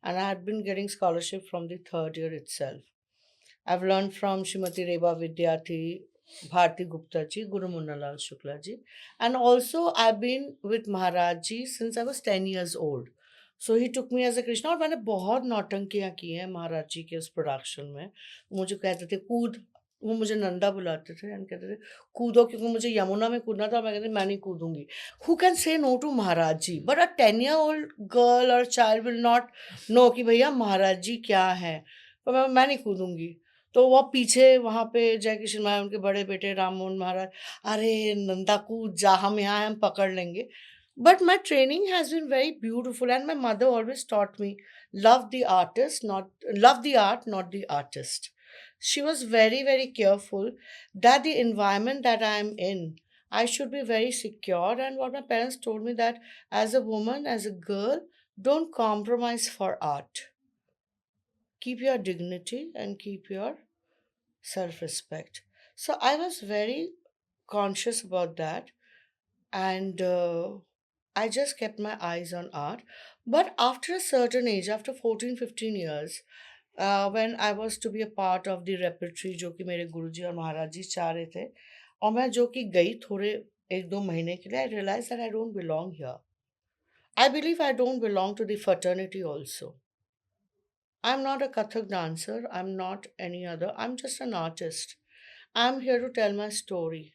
and I had been getting scholarship from the third year itself. I have learn from Shrimati Reba Vidyarthi, Bharti Gupta ji, guru Munnalal Shukla ji, and also I have been with Maharaj ji since I was 10 years old. So he took me as a Krishna. और मैंने बहुत नौटंकियाँ की हैं महाराज जी के उस production में. मुझे कहते थे कूद, वो मुझे नंदा बुलाते थे एंड कहते थे कूदो, क्योंकि मुझे यमुना में कूदना था. मैं कहती मैं नहीं कूदूंगी. Who can say no to Maharaj ji? But a 10-year-old girl और चाइल्ड विल नॉट नो कि भैया महाराज जी क्या है. तो मैं नहीं कूदूंगी. तो वो पीछे वहाँ पे जय किशन महाराज, उनके बड़े बेटे राम मोहन महाराज, अरे नंदा कूद जा, हम यहाँ हैं, हम पकड़ लेंगे. But my training has been very beautiful, and my mother always taught me love the artist, not love the art, not the artist. She was very, very careful that the environment that I am in, I should be very secure. And what my parents told me, that as a woman, as a girl, don't compromise for art. Keep your dignity and keep your self-respect. So I was very conscious about that, and I just kept my eyes on art. But after a certain age, after 14, 15 years, when I was to be a part of the repertory, जो कि मेरे गुरुजी और महाराज जी चाह रहे थे, और मैं जो कि गई थोड़े 1-2 महीने के लिए, I realized that I don't belong here. I believe I don't belong to the fraternity also. I'm not a Kathak dancer. I'm not any other. I'm just an artist. I'm here to tell my story.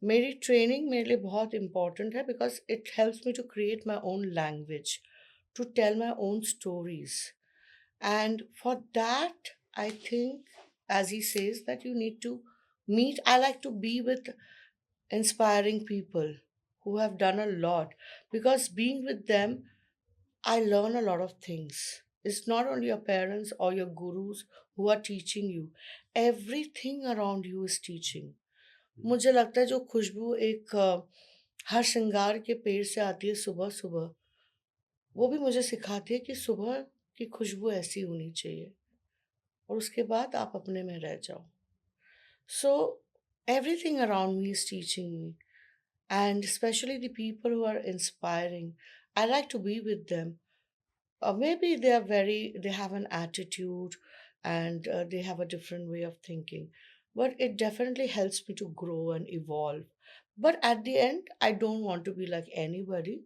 मेरी training मेरे लिए बहुत important है because it helps me to create my own language, to tell my own stories. And for that I think, as he says, that you need to meet. I like to be with inspiring people who have done a lot, because being with them, I learn a lot of things. It's not only your parents or your gurus who are teaching you, everything around you is teaching. मुझे लगता है जो खुशबू एक हर श्रृंगार के पेड़ से आती है सुबह सुबह, वो भी मुझे सिखाती है कि सुबह की खुशबू ऐसी होनी चाहिए, और उसके बाद आप अपने में रह जाओ. So everything around me is teaching me, and especially the people who are inspiring. I like to be with them. Maybe they have an attitude, and they have a different way of thinking, but it definitely helps me to grow and evolve. But at the end, I don't want to be like anybody.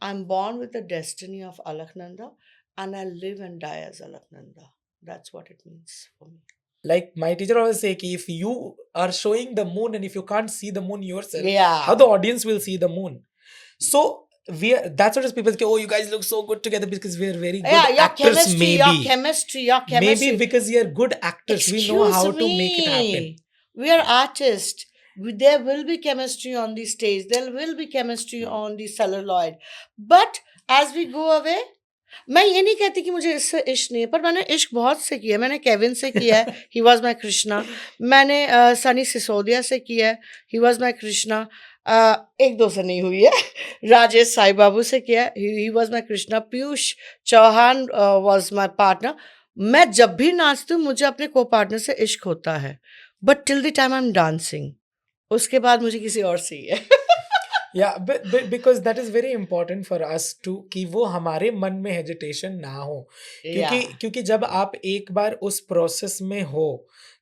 I'm born with the destiny of Alaknanda, and I live and die as Alaknanda. That's what it means for me. Like my teacher always say ki if you are showing the moon and if you can't see the moon yourself, how Yeah. the audience will see the moon? So that's what people say, oh, you guys look so good together because we are very good Yeah, your actors. chemistry, your Maybe chemistry, your maybe chemistry. because we are good actors, we know how to make it happen. Me. We are artists. There will be chemistry on the stage. There will be chemistry on the celluloid. But as we go away, मैं ये नहीं कहती कि मुझे इससे इश्क नहीं है, पर मैंने इश्क बहुत से किया है. मैंने केविन से किया है, ही वॉज माई कृष्णा. मैंने सनी सिसोदिया से किया है, ही वॉज माई कृष्णा. एक दो से नहीं हुई है. राजेश साई बाबू से किया है, he was my Krishna. Piyush Chauhan was my partner. मैं जब भी नाचती हूँ मुझे अपने को पार्टनर से इश्क होता है, but till the time I am dancing, उसके बाद मुझे किसी और से ही है. Yeah, but because that is very important for us to कि वो हमारे मन में hesitation ना हो, क्योंकि जब आप एक बार उस process में हो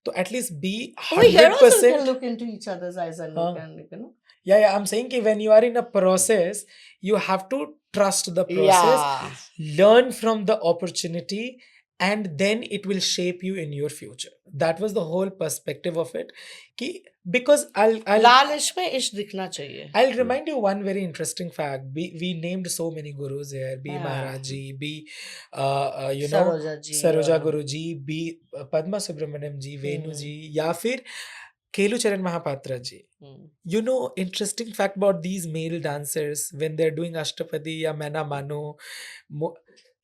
तो at least be We here also 100%. can look into each other's eyes and look and you know. Yeah, I'm saying कि when you are in a process, you have to trust the process, learn from the opportunity, and then it will shape you in your future. That was the whole perspective of it. कि because लाल इश्क में इश्क दिखना चाहिए. I'll remind you one very interesting fact. We named so many gurus here. B. Maharaj Ji, B. You know, Saroja ji, Saroja Guru Ji, B. Padma Subramaniam Ji, Venu Ji, या फिर Kelu Charan Mahapatra Ji. You know, interesting fact about these male dancers when they're doing Ashtapadi या Maina Mano,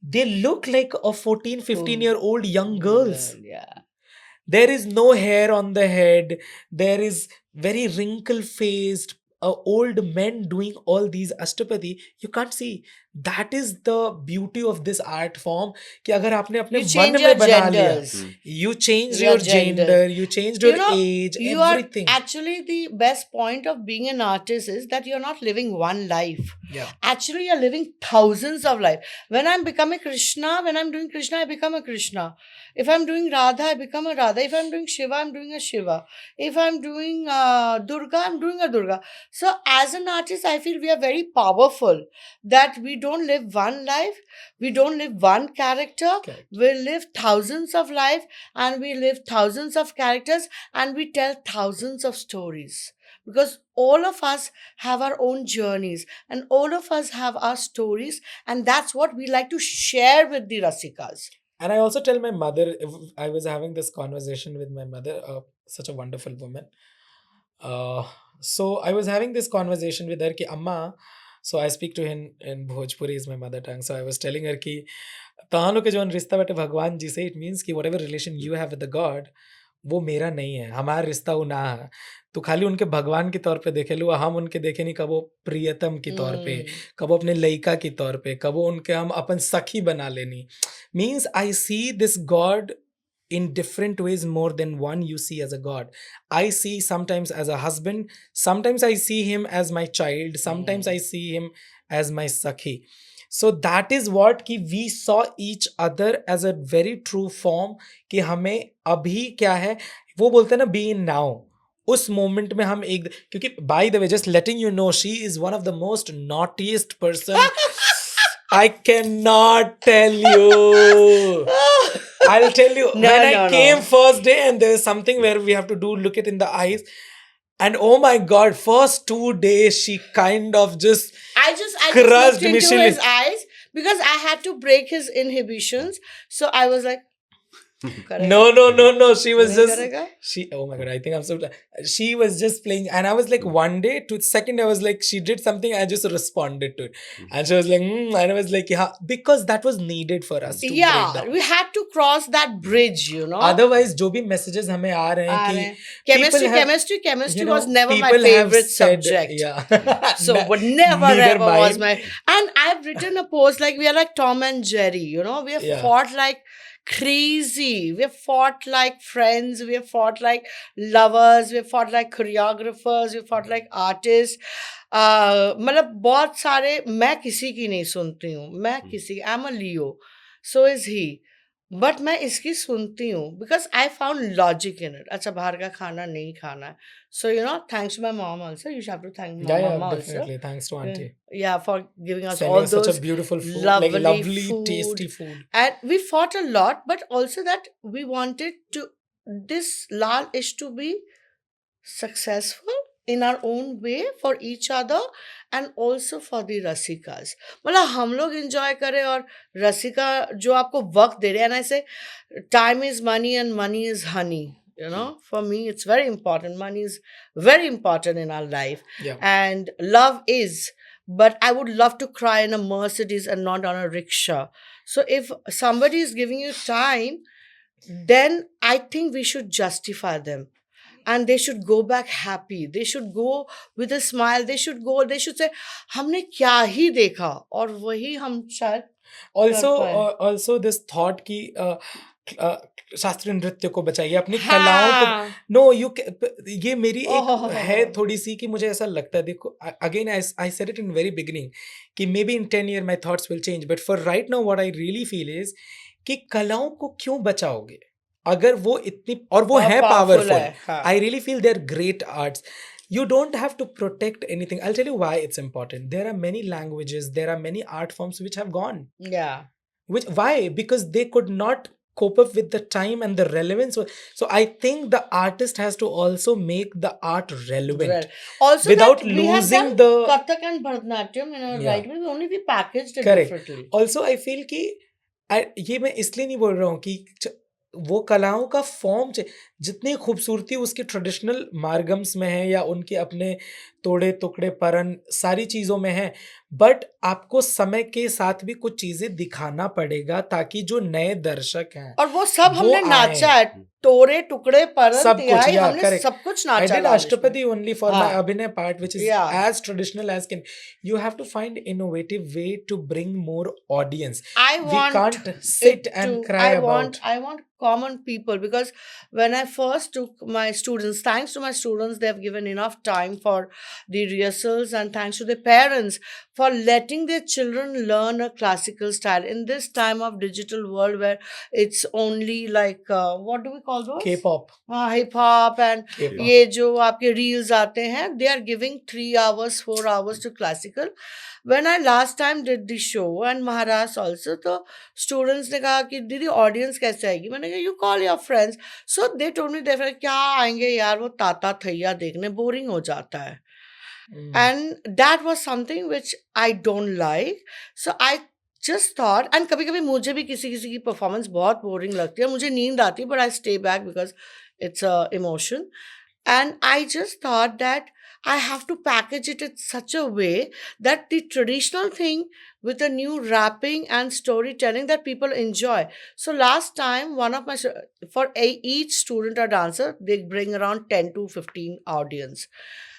they look like a 14, 15-year-old young girls. Yeah. There is no hair on the head. There is very wrinkle-faced old men doing all these Ashtapadi. You can't see. That is the beauty of this art form. कि अगर आपने अपने मन में बना लिया, you changed your gender, you changed your age, everything. Actually, the best point of being an artist is that you're not living one life. Yeah. Actually, you're living thousands of lives. When I'm becoming Krishna, when I'm doing Krishna, I become a Krishna. If I'm doing Radha, I become a Radha. If I'm doing Shiva, I'm doing a Shiva. If I'm doing Durga, I'm doing a Durga. So as an artist, I feel we are very powerful, that we don't live one life, we don't live one character. Correct. We live thousands of lives, and we live thousands of characters, and we tell thousands of stories. Because all of us have our own journeys, and all of us have our stories, and that's what we like to share with the Rasikas. And I also tell my mother, I was having this conversation with my mother, such a wonderful woman. So I was having this conversation with her ki Amma, so I speak to him in Bhojpuri, is my mother tongue. So I was telling her ki तहां के जो रिश्ता बैठे भगवान जी से, it means कि whatever relation you have with the God, वो मेरा नहीं है, हमारा रिश्ता वो ना है. तो खाली उनके भगवान के तौर पे देखे लो, हम उनके देखे नहीं कबो प्रियतम के तौर पे, कबो अपने लइका के तौर पे, कबो उनके हम अपन सखी बना लेनी. Means I see this God in different ways more than one you see as a God. I see sometimes as a husband, sometimes I see him as my child, sometimes I see him as my sakhi. So that is what कि we saw each other as a very true form कि हमें अभी क्या है, वो बोलते हैं ना be in now. उस मोमेंट में हम एक, क्योंकि by the way, just letting you know, she is one of the most naughtiest person. I cannot tell you. I'll tell you. When I came first day and there is something where we have to do look it in the eyes. And oh my God, first 2 days she kind of just I just looked into his eyes because I had to break his inhibitions. So I was like, No. She was just, oh my God, I think I'm so, she was just playing. And I was like, one day to second, I was like, she did something, I just responded to it. And she was like, and I was like, yeah, because that was needed for us to break down. We had to cross that bridge, you know. Otherwise, जो भी messages हमें आ रहे हैं कि chemistry was never my favorite subject. Yeah. So, but never ever was my, and I've written a post like we are like Tom and Jerry, you know, we have fought like crazy. We fought like friends, we fought like lovers, we fought like choreographers, we fought like artists. मतलब बहुत सारे, मैं किसी की नहीं सुनती हूँ, मैं किसी, आई am a Leo, so is he, but मैं इसकी सुनती हूँ because I found logic in it. अच्छा बाहर का खाना नहीं खाना है, so thanks to my mom also. You should have to thank my Yeah, mama also. definitely. Thanks to auntie. Yeah, for giving us Sending all us such a those beautiful food, like lovely lovely, food. tasty food. And we fought a lot, but also that we wanted to this Lal is to be successful in our own way for each other and also for the रसिकास. मतलब हम लोग enjoy करें और रसिका जो आपको वक्त दे रहे हैं ना, ऐसे time is money and money is honey. For me, it's very important. Money is very important in our life. Yeah. And love is. But I would love to cry in a Mercedes and not on a rickshaw. So if somebody is giving you time, then I think we should justify them. And they should go back happy. They should go with a smile. They should say, हमने क्या ही देखा और वही हम शायद Also this thought कि शास्त्रीय नृत्य को बचाइए, अपनी कलाओं को. नो यू, ये मेरी एक है थोड़ी सी कि मुझे ऐसा लगता है, देखो again I said it in very beginning कि मे be in 10 years my thoughts will change, but for right now what I really feel is कि कलाओं को क्यों बचाओगे अगर वो इतनी, और वो है powerful. I really feel they are great arts. You don't have to protect anything. I'll tell you why it's important. There are many languages, there are many art forms which have gone. Yeah. Why? Because they could not cope up with the time and the relevance. So I think the artist has to also make the art relevant. Also, without that we have losing done the Kathak and Bharatanatyam in our right way. We only we packaged it Correct. differently. Also I feel कि ये मैं इसलिए नहीं बोल रहा हूँ कि वो कलाओं का फॉर्म जितनी खूबसूरती उसके ट्रेडिशनल मार्गम्स में है या उनके अपने तोड़े टुकड़े परन सारी चीज़ों में है, बट आपको समय के साथ भी कुछ चीज़ें दिखाना पड़ेगा ताकि जो नए दर्शक हैं, और वो सब हमने नाचा है, तोड़े टुकड़े परन सब कुछ, हमने सब कुछ नाचा. I did Ashtapadi only for my Abhinay part, which is as traditional as can. You have to find innovative way to bring more audience. We can't sit and cry about. I want common people, because when I first took my students, thanks to my students, they have given enough time for the rehearsals, and thanks to their parents for letting their children learn a classical style in this time of digital world where it's only like what do we call those? K-pop. Hip hop and K-pop. ये जो आपके reels आते हैं, they are giving 3 hours 4 hours to classical. When I last time did the show and Maharashtra also, तो students ने कहा कि दीदी audience कैसे आएगी? मैंने कहा you call your friends. So they told me they क्या आएंगे यार, वो ताता थैया देखने boring हो जाता है. And that was something which I don't like. So I just thought, and कभी कभी मुझे भी किसी किसी की performance बहुत boring लगती है, मुझे नींद आती है, but I stay back because it's a emotion. And I just thought that I have to package it in such a way that the traditional thing with a new rapping and storytelling that people enjoy. So last time, one of my, for each student or dancer, they bring around 10 to 15 audience.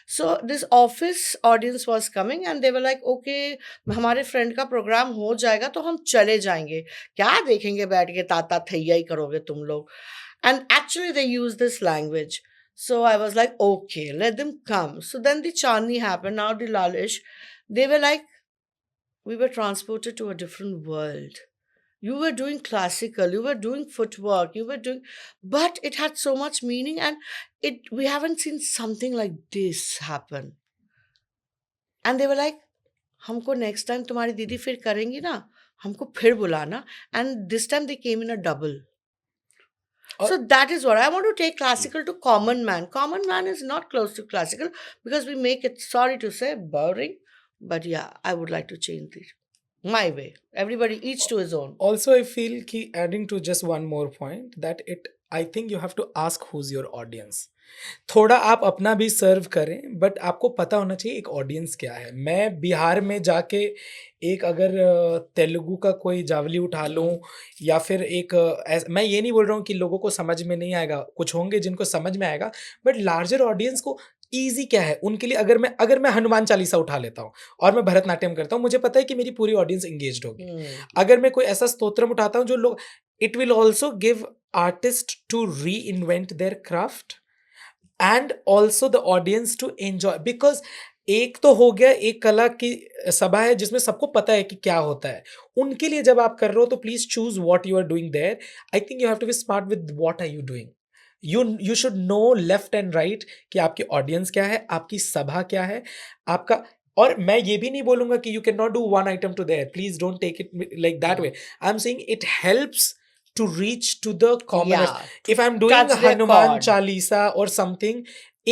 So this office audience was coming and they were like, okay, हमारे friend का program हो जाएगा तो हम चले जाएंगे, क्या देखेंगे बैठ के, ताता थैया ही करोगे तुम लोग. And actually they use this language. So I was like, okay, let them come. So then the Chandni happened. Now the Lalish, they were like, we were transported to a different world. You were doing classical, you were doing footwork, you were doing, but it had so much meaning, and we haven't seen something like this happen. And they were like, हमको next time तुम्हारी दीदी फिर करेंगी ना, हमको फिर बुलाना. And this time they came in a double. So that is what I want to take classical to common man. Common man is not close to classical because we make it, sorry to say, boring. But yeah, I would like to change it my way. Everybody each to his own. Also, I feel कि adding to just one more point that I think you have to ask who's your audience. थोड़ा आप अपना भी सर्व करें, but आपको पता होना चाहिए एक ऑडियंस क्या है. मैं बिहार में जाके एक अगर तेलुगु का कोई जावली उठा लूँ या फिर एक मैं ये नहीं बोल रहा हूँ कि लोगों को समझ में नहीं आएगा, कुछ होंगे जिनको समझ में आएगा, बट लार्जर ऑडियंस को ईजी क्या है उनके लिए. अगर मैं हनुमान चालीसा उठा लेता हूँ और मैं भरतनाट्यम करता हूँ, मुझे पता है कि मेरी पूरी ऑडियंस एंगेज्ड होगी. अगर मैं कोई ऐसा स्तोत्रम उठाता हूँ जो लोग, it will also give artists to reinvent their craft and also the audience to enjoy, because एक तो हो गया एक कला की सभा है जिसमें सबको पता है कि क्या होता है, उनके लिए जब आप कर रहे हो तो please choose what you are doing there. I think you have to be smart with what are you doing. You should know left and right कि आपकी ऑडियंस क्या है, आपकी सभा क्या है, आपका. और मैं ये भी नहीं बोलूंगा कि you can not do one item to there, please don't take it like that way. I am saying it helps to reach to the commoners. Yeah, If I'm doing touch their Hanuman chord. Chalisa or something,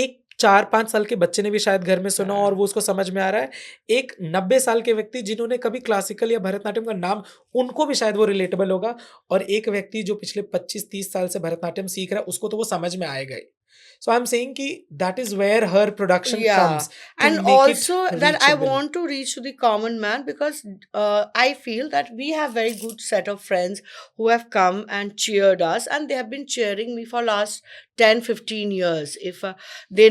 एक 4-5 साल के बच्चे ने भी शायद घर में सुना और वो उसको समझ में आ रहा है. एक 90 साल के व्यक्ति जिन्होंने कभी क्लासिकल या भरतनाट्यम का नाम, उनको भी शायद वो रिलेटेबल होगा. और एक व्यक्ति जो पिछले 25-30 साल से भरतनाट्यम सीख रहा है, उसको तो वो समझ में आएगा ही. So I'm saying कि that is where her production Yeah, comes to and make also it that I reachable. want to reach to the common man, because I feel that we have very good set of friends who have come and cheered us, and they have been cheering me for last 10-15 years. If they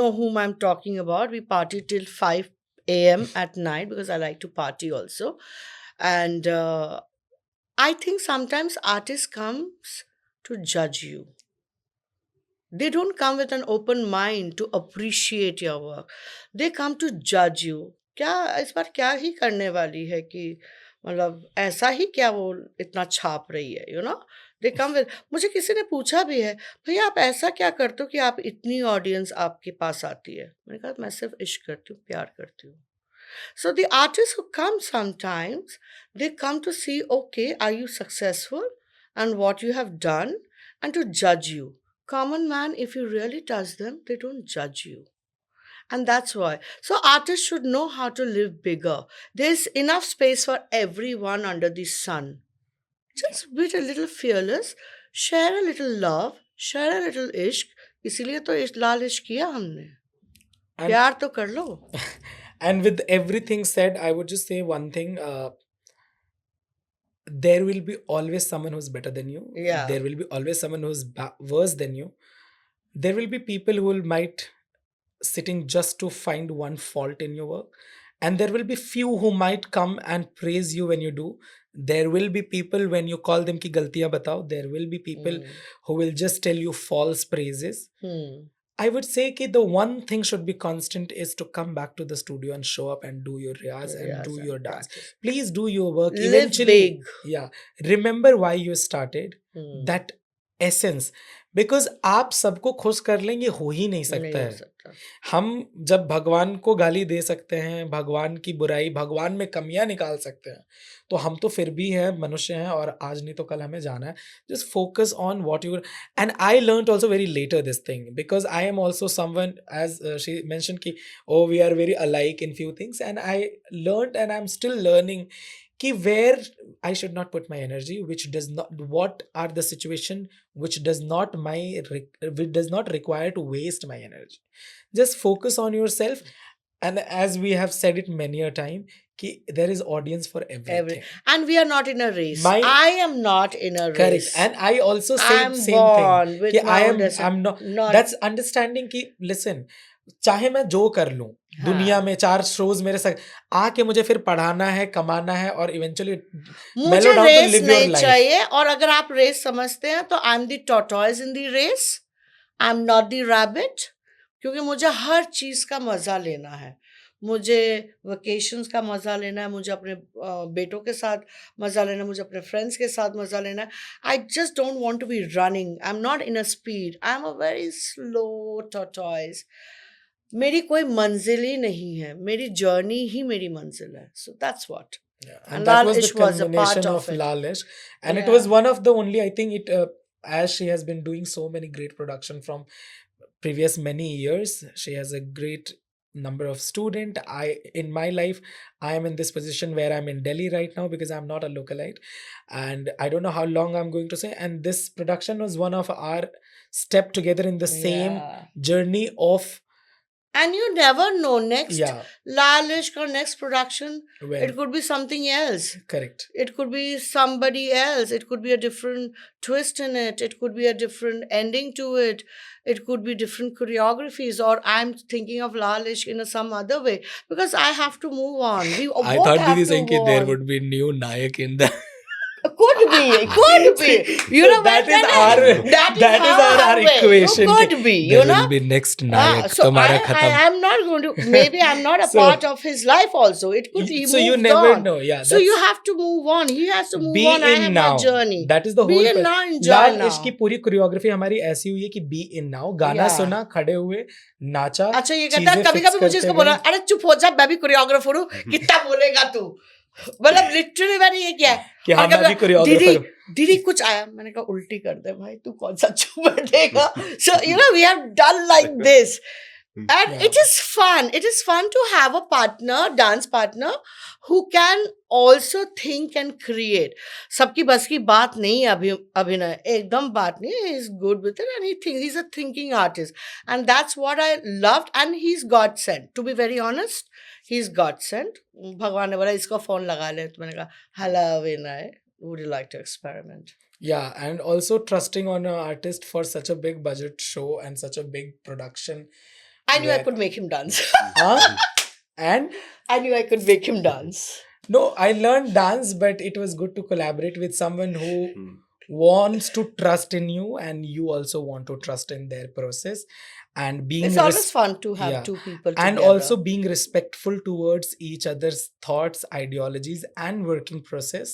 know whom I'm talking about. We party till 5 a.m. at night because I like to party also. And I think sometimes artists comes to judge you. They don't come with an open mind to appreciate your work. They come to judge you. क्या इस बार क्या ही करने वाली है कि मतलब ऐसा ही क्या वो इतना छाप रही है, you know? They come with. मुझे किसी ने पूछा भी है, भैया आप ऐसा क्या करते हो कि आप इतनी ऑडियंस आपके पास आती है. मैंने कहा मैं सिर्फ इश्क करती हूँ, प्यार करती हूँ. So the artists who come sometimes, they come to see, okay, are you successful and what you have done, and to judge you. Common man, if you really touch them, they don't judge you. And that's why. So artists should know how to live bigger. There's enough space for everyone under the sun. Just be a little fearless, share a little love, share a little ishq. इसीलिए तो लाल इश्क किया हमने. And प्यार तो कर लो. and with everything said, I would just say one thing. There will be always someone who's better than you. Yeah. There will be always someone who's worse than you. There will be people who might sitting just to find one fault in your work. And there will be few who might come and praise you when you do. There will be people when you call them ki galtiyan batao. There will be people who will just tell you false praises. I would say that the one thing should be constant is to come back to the studio and show up and do your riyaz and do your dance. practice. Please do your work. Live Eventually, big. yeah. Remember why you started. That essence. Because आप सबको खुश कर लेंगे हो ही नहीं सकता नहीं हो है. सकता. हम जब भगवान को गाली दे सकते हैं, भगवान की बुराई, भगवान में कमियां निकाल सकते हैं, तो हम तो फिर भी हैं, मनुष्य हैं और आज नहीं तो कल हमें जाना है. Just focus on what you. And I learned also very later this thing because I am also someone as she mention कि oh we are very alike in few things and I learned and I am still learning कि where I should not put my energy, which does not, what are the situation which does not which does not require to waste my energy. Just focus on yourself, and as we have said it many a time, कि there is audience for everything. And we are not in a race. My- I am not in a race. Correct. And I also say I'm same born thing. with कि my I own am, destiny. I'm not. That's understanding कि listen, चाहे मैं जो कर लूं दुनिया में 4 shows मेरे साथ आके मुझे फिर पढ़ाना है, कमाना है और इवेंचुअली मुझे रेस नहीं चाहिए. और अगर आप रेस समझते हैं तो I am the tortoise in the race, I am not the rabbit. क्योंकि मुझे हर चीज का मजा लेना है. मुझे वेकेशंस का मजा लेना है, मुझे अपने बेटों के साथ मजा लेना है, मुझे अपने फ्रेंड्स के साथ मजा लेना है. I just don't want to be running. I am not in a speed. I am a very slow tortoise. मेरी कोई मंजिल ही नहीं है, मेरी जर्नी ही मेरी मंजिल है. So that's what. and that was the Lal Ishq was a part culmination of of it. Lal Ishq. And it Yeah. was one of the only, I think it as she has been doing so many great production from previous many years, she has a great number of student. In my life I am in this position where I'm in Delhi right now because I'm not a localite, and I don't know how long I'm going to say, and this production was one of our step together in the same Yeah. journey of And you never know, next yeah Lal Ishq or next production, when it could be something else. correct It could be somebody else. It could be a different twist in it. It could be a different ending to it. It could be different choreographies. Or I'm thinking of Lal Ishq in some other way because I have to move on. We I both thought have Didi to saying go there on. would be new Nayak in the Could be, could be. You know, that but is then our that is that is how our way. equation. Could कि be, there you know. will be next Nayak. So तुम्हारा I खत्म. am not going to. Maybe I'm not a So- part of his life. Also, it could be. He So you moved never on. know. Yeah. So you that's- have to move on. He has to move be on. I in have now. my journey. That is the Be whole. in now. Enjoy Lal now. इश्क की पूरी choreography हमारी ऐसी हुई है कि be in now गाना Yeah. सुना खड़े हुए नाचा अच्छा ये कहता है चीजें कभी fix कभी मुझे इसको करते बोला गए। अरे चुप हो जा मैं भी कोरियोग्राफर हूँ कितना बोलेगा तू मतलब लिटरली मैंने ये किया है कि और हाँ मैं कभी भी कोरियोग्राफर हूँ। दीदी कुछ आया मैंने कहा उल्टी कर दे भाई तू कौन सा चुप बैठेगा so you know we have done like this and Yeah. it is fun to have a partner dance partner who can also think and create सबकी बस की बात नहीं है अभिनय एकदम बात नहीं he is good with it and he thinks he's a thinking artist and that's what I loved and he's God sent to be very honest he's God sent भगवान ने बोला इसको फोन लगा ले तो मैंने कहा hello Vinay would you like to experiment Yeah, and also trusting on an artist for such a big budget show and such a big production. I knew I Yeah. could make him dance Huh? And I knew I could make him dance no, I learned dance, but it was good to collaborate with someone who Hmm. wants to trust in you and you also want to trust in their process and being it's always fun to have yeah. two people and together. also being respectful towards each other's thoughts, ideologies and working process.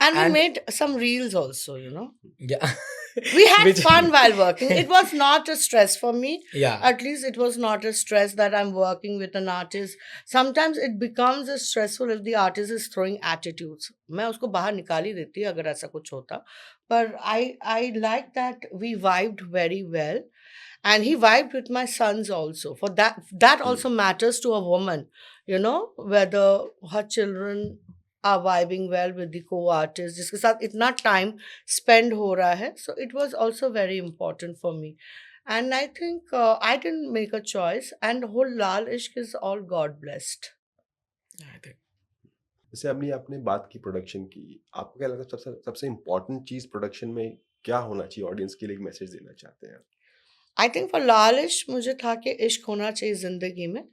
And we and- made some reels also, you know. Yeah. We had Which- fun while working. It was not a stress for me. Yeah. At least it was not a stress that I'm working with an artist. Sometimes it becomes stressful if the artist is throwing attitudes. मैं उसको बाहर निकाल ही देती अगर ऐसा कुछ होता. But I like that we vibed very well. And he vibed with my sons also. For that also matters to a woman, you know, whether her children are vibing well with the co-artist, जिसके साथ इतना time spend हो रहा है. So it was also very important for me. And I think I didn't make a choice. And whole Lal Ishq is all God blessed. I think. जैसे अभी आपने बात की प्रोडक्शन की आपको क्या लगता है सबसे इम्पोर्टेंट चीज प्रोडक्शन में क्या होना चाहिए ऑडियंस के लिए मैसेज देना चाहते हैं I think for Lal Ishq मुझे था कि इश्क होना चाहिए जिंदगी में.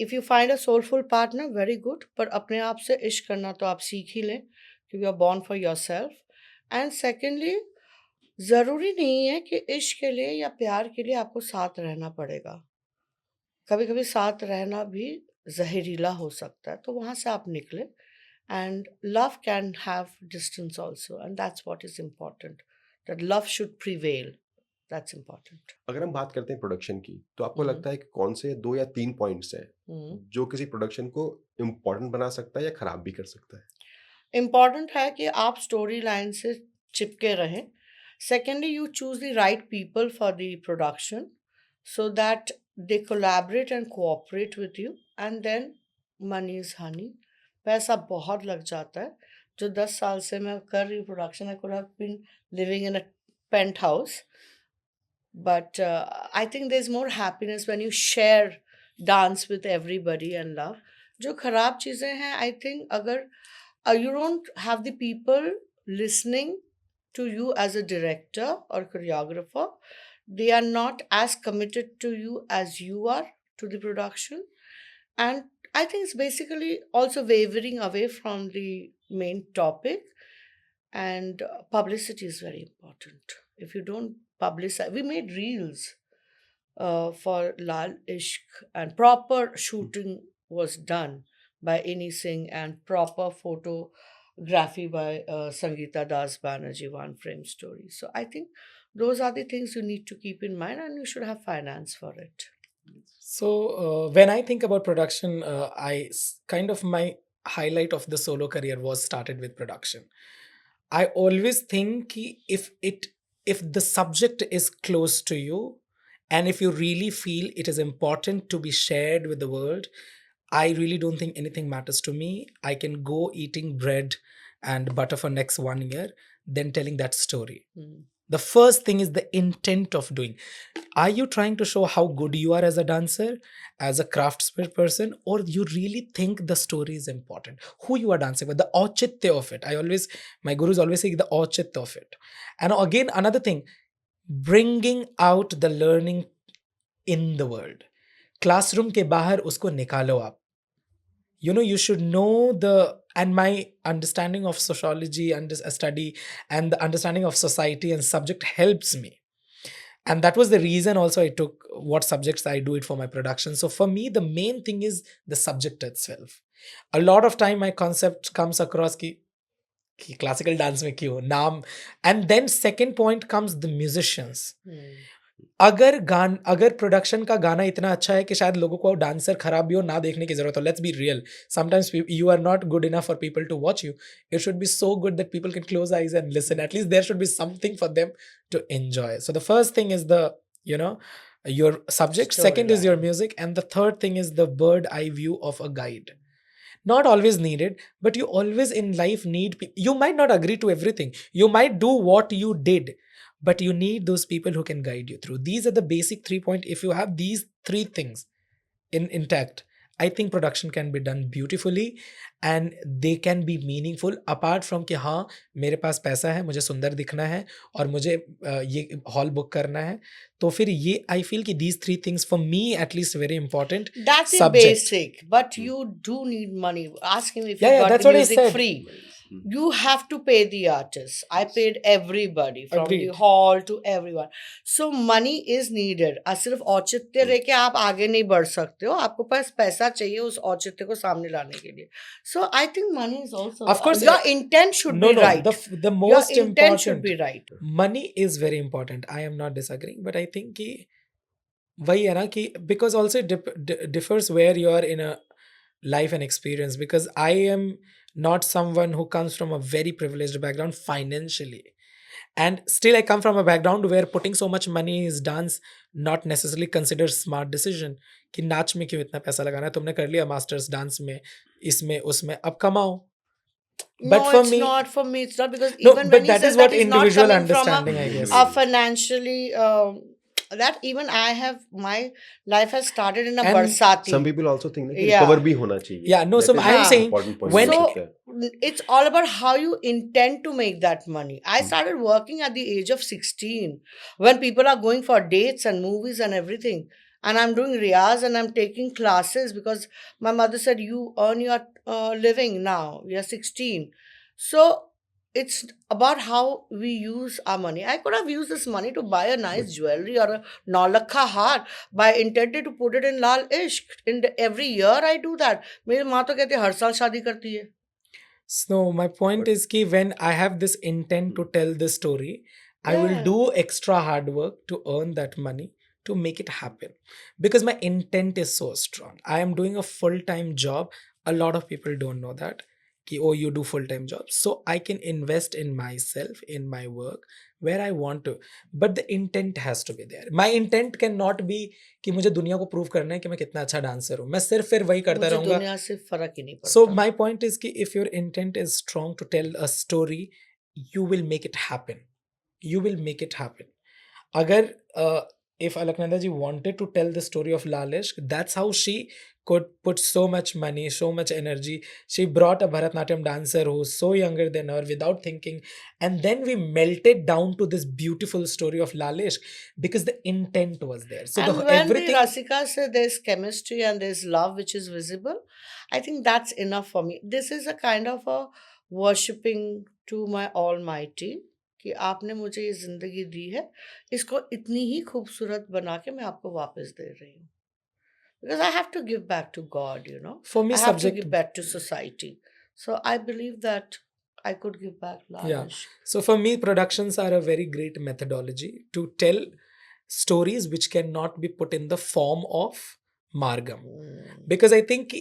If you find a soulful partner, very good. पर अपने आप से इश्क करना तो आप सीख ही लें क्योंकि you are born for yourself. And secondly, ज़रूरी नहीं है कि इश्क के लिए या प्यार के लिए आपको साथ रहना पड़ेगा. कभी कभी साथ रहना भी जहरीला हो सकता है तो वहाँ से आप निकले. And love can have distance also. And that's what is important. That love should prevail. That's important. अगर हम बात करते हैं प्रोडक्शन की तो आपको हम्म। लगता है कि कौन से 2 या 3 पॉइंट्स हैं Hmm. जो किसी प्रोडक्शन को इम्पोर्टेंट बना सकता है या खराब भी कर सकता है इम्पॉर्टेंट है कि आप स्टोरी लाइन से चिपके रहें. Secondly you choose the right people for the production so that they collaborate and cooperate with you and then money is honey. पैसा बहुत लग जाता है. जो 10 साल से मैं कर रही हूँ production I could have been living in a penthouse. But I think there's more happiness when you share dance with everybody and love. जो खराब चीज़ें हैं I think अगर you don't have the people listening to you as a director or choreographer, they are not as committed to you as you are to the production. And I think it's basically also wavering away from the main topic. And publicity is very important. If you don't publicize, we made reels for Lal Ishq, and proper shooting was done by Ini Singh and proper photography by Sangeeta Das Banerjee, One Frame Story. So I think those are the things you need to keep in mind, and you should have finance for it. So when I think about production, kind of my highlight of the solo career was started with production. I always think ki if the subject is close to you and if you really feel it is important to be shared with the world, I really don't think anything matters to me. I can go eating bread and butter for next 1 year, then telling that story. Hmm. The first thing is the intent of doing. Are you trying to show how good you are as a dancer, as a craftsman person, or you really think the story is important? Who you are dancing with, the auchitya of it. My gurus always say the auchitya of it. And again, another thing, bringing out the learning in the world. Classroom के बाहर उसको निकालो आप. you should know and my understanding of sociology and study and the understanding of society and subject helps me. And that was the reason also I took what subjects I do it for my production. So for me, the main thing is the subject itself. A lot of time my concept comes across कि classical dance में क्यों नाम, and then second point comes the musicians. अगर production का गाना इतना अच्छा है कि शायद लोगों को डांसर खराब भी हो ना देखने की जरूरत हो, let's be real, sometimes you are not good enough for people to watch you, it should be so good that people can close eyes and listen, at least there should be something for them to enjoy. So the first thing is the your subject, second is your music, and the third thing is the bird eye view of a guide. Not always needed, but you always in life need you might not agree to everything, you might do what you did, but you need those people who can guide you through. These are the basic 3 points. If you have these 3 things intact, I think production can be done beautifully and they can be meaningful. Apart from कि हाँ मेरे पास पैसा है, मुझे सुंदर दिखना है और मुझे ये हॉल बुक करना है, तो फिर ये I feel कि these 3 things for me at least very important. That's the subject. basic, but you do need money. Ask him if Yeah, you yeah, got that's the what I music said. free. You have to pay the artists. I paid everybody from Agreed. the hall to everyone. So money is needed. सिर्फ औचित्य रह के आप आगे नहीं बढ़ सकते हो, आपको पास पैसा चाहिए उस औचित्य को सामने लाने के लिए. So I think money is also, Of course, your intent should no, be no, right. the most your intent should important be right. money is very important. I am not disagreeing, but I think कि वही है ना कि because also it differs where you are in a life and experience, because I am not someone who comes from a very privileged background financially, and still I come from a background where putting so much money is dance not necessarily considered smart decision. कि नाच में क्यों इतना पैसा लगाना है, तुमने कर लिया मास्टर्स डांस में, इसमें उसमें, अब कमाओ. But No, for it's me, not for me. It's not, because no, even but when he that says is what that he's not individual coming from understanding, I guess. a financially that even I have, my life has started in a And barsati. Some people also think that Yeah. recover भी होना चाहिए. Yeah, no, That so is I am an saying important point when- you So said there. it's all about how you intend to make that money. I started working at the age of 16 when people are going for dates and movies and everything. And I'm doing riyaz and I'm taking classes because my mother said, you earn your living now. You're 16. So it's about how we use our money. I could have used this money to buy a nice jewelry or a Naulakha heart, by intended to put it in Lal Ishq. Every year I do that. मेरी माँ तो कहती है हर साल शादी करती है. So my point is कि when I have this intent to tell this story, I will Yeah. do extra hard work to earn that money to make it happen, because my intent is so strong. I am doing a full-time job. A lot of people don't know that. कि oh, you do full-time jobs. So I can invest in myself, in my work, where I want to. But the intent has to be there. My intent cannot be कि मुझे दुनिया को prove करना है कि मैं कितना अच्छा डांसर हूँ. मैं सिर्फ फिर वही करता मुझे रहूँगा. दुनिया से फर्क ही नहीं पड़ता. So my point is कि if your intent is strong to tell a story, you will make it happen. You will make it happen. Agar if Alaknanda ji wanted to tell the story of Lal Ishq, that's how she could put so much money, so much energy. She brought a Bharatnatyam dancer who's so younger than her without thinking, and then we melted down to this beautiful story of Lal Ishq because the intent was there. So And the, when everything. the Rasika say there's chemistry and there's love which is visible, I think that's enough for me. This is a kind of a worshipping to my Almighty कि आपने मुझे ये जिंदगी दी है, इसको इतनी ही खूबसूरत बना के मैं आपको वापस दे रही हूँ. Because I have to give back to God, you know. For me, I have to subject. give back to society. So I believe that I could give back Lal Yeah. Ishq. So for me, productions are a very great methodology to tell stories which cannot be put in the form of margam. Because I think,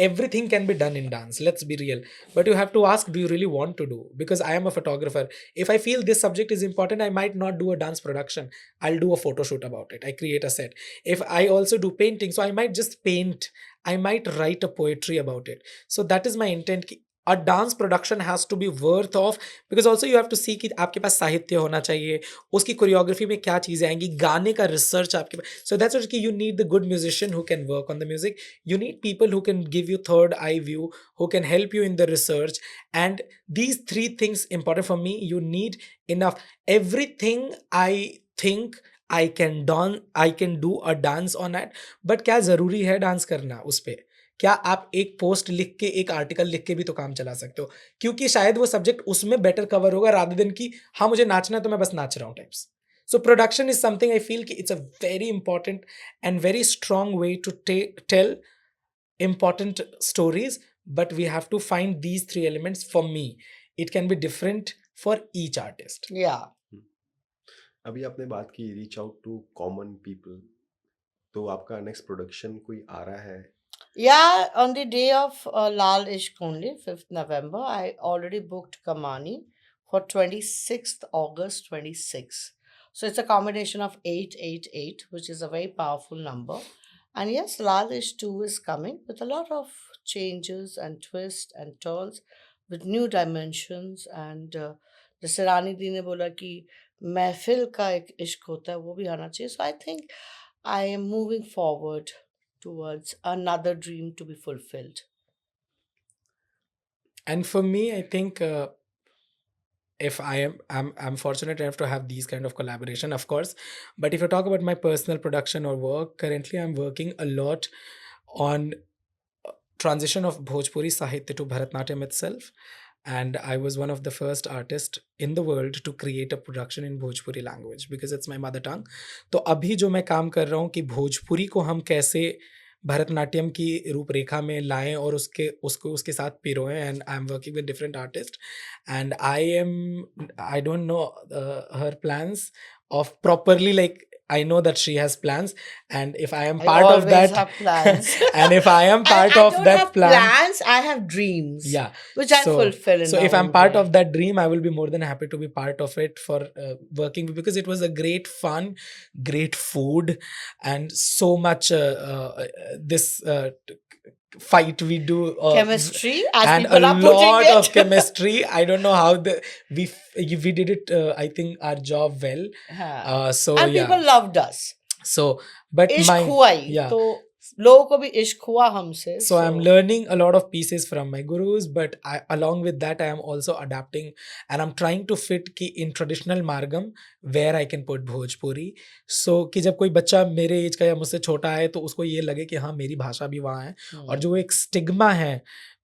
everything can be done in dance. Let's be real. But you have to ask, do you really want to do? Because I am a photographer. If I feel this subject is important, I might not do a dance production. I'll do a photo shoot about it. I create a set. If I also do painting, so I might just paint. I might write a poetry about it. So that is my intent. A dance production has to be worth of, because also you have to see कि आपके पास साहित्य होना चाहिए, उसकी choreography में क्या चीजें आएंगी, गाने का रिसर्च आपके पास. So that's what you need the good musician who can work on the music. You need people who can give you third eye view, who can help you in the research. And these 3 things important for me. You need enough. Everything I think I can do a dance on it. But क्या जरूरी है dance करना उस पे? क्या आप एक post लिख के, एक आर्टिकल लिख के भी तो काम चला सकते हो, क्योंकि शायद वो सब्जेक्ट उसमें बेटर कवर होगा रादर देन कि हाँ मुझे नाचना है तो मैं बस नाच रहा हूँ types. So production is something I feel कि it's a very important and very strong way to tell important stories, but we have to find these three elements. For me, it can be different for each artist. Yeah. अभी आपने बात की reach out to common people, तो आपका next production कोई आ रहा है? Yeah, on the day of Lal Ishq only, 5th November, I already booked Kamani for 26th August 26. So it's a combination of 888, which is a very powerful number. And yes, Lal Ishq 2 is coming with a lot of changes and twists and turns with new dimensions. And जैसे रानी दी ने बोला कि महफिल का एक इश्क होता है, वो भी आना चाहिए. So I think I am moving forward towards another dream to be fulfilled. And for me, I think if I'm fortunate enough to have these kind of collaboration, of course. But if you talk about my personal production or work, currently I'm working a lot on transition of Bhojpuri Sahitya to Bharatnatyam itself. And I was one of the first artists in the world to create a production in Bhojpuri language because it's my mother tongue. तो अभी जो मैं काम कर रहा हूँ कि भोजपुरी को हम कैसे भरतनाट्यम की रूपरेखा में लाएं और उसके साथ पिरोएं. And I am working with different artist and I don't know her plans of properly, like I know that she has plans, and if I am I part of always that have plans. and if I am part I of don't that have plan, plans, I have dreams. yeah, Which I so fulfill in so my if I'm own part way. of that dream, I will be more than happy to be part of it for working, because it was a great fun, great food, and so much this fight we do, Chemistry, as and a people are putting lot it. of chemistry. I don't know how we did it, I think our job well. हाँ. So And yeah, people loved us. so but इश्क my हुआ ही, yeah, तो लोगों को भी इश्क हुआ हमसे. so I'm learning a lot of pieces from my gurus, but along with that I am also adapting, and I'm trying to fit ki in traditional margam where I can put Bhojpuri, so कि जब कोई बच्चा मेरे as का या मुझसे छोटा है तो उसको ये लगे कि हाँ मेरी भाषा भी वहाँ है, और जो एक स्टिग्मा है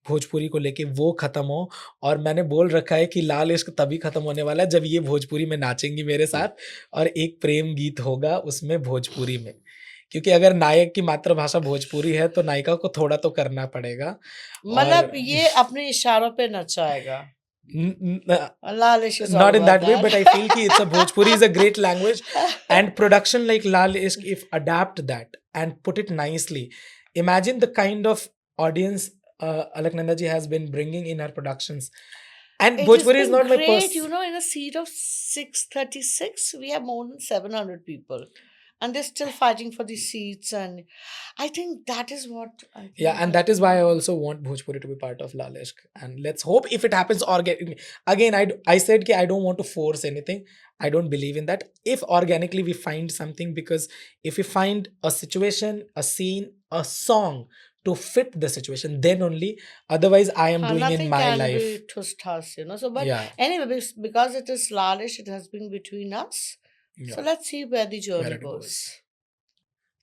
भोजपुरी को लेके वो खत्म हो. और मैंने बोल रखा है कि लाल इश्क तभी खत्म होने वाला है जब ये भोजपुरी में नाचेंगी मेरे साथ, और एक प्रेम गीत होगा उसमें भोजपुरी में, क्योंकि अगर नायक की मातृभाषा भोजपुरी है तो नायिका को थोड़ा तो करना पड़ेगा. मतलब ये अपने इशारों पे नचाएगा. Lal Ishq is all not in about that way, but I feel कि it's a Bhojpuri is a great language, and production like Lal Ishq, if adapt that and put it nicely, imagine the kind of audience Alaknanda ji has been bringing in her productions. And It Bhojpuri has is been not my great, person. you know, in a seat of 636, we have more than 700 people. And they're still fighting for the seats. And I think that is what I think. Yeah, and that is why I also want Bhojpuri to be part of Lal Ishq. And let's hope if it happens organically. Again, I said that I don't want to force anything. I don't believe in that. If organically we find something, because if we find a situation, a scene, a song to fit the situation, then only. Otherwise, I am doing in my Nothing life. can be tuss, you know. So, but Yeah. anyway, because it is Lal Ishq, it has been between us. Yeah. So let's see where the journey Where it goes. goes.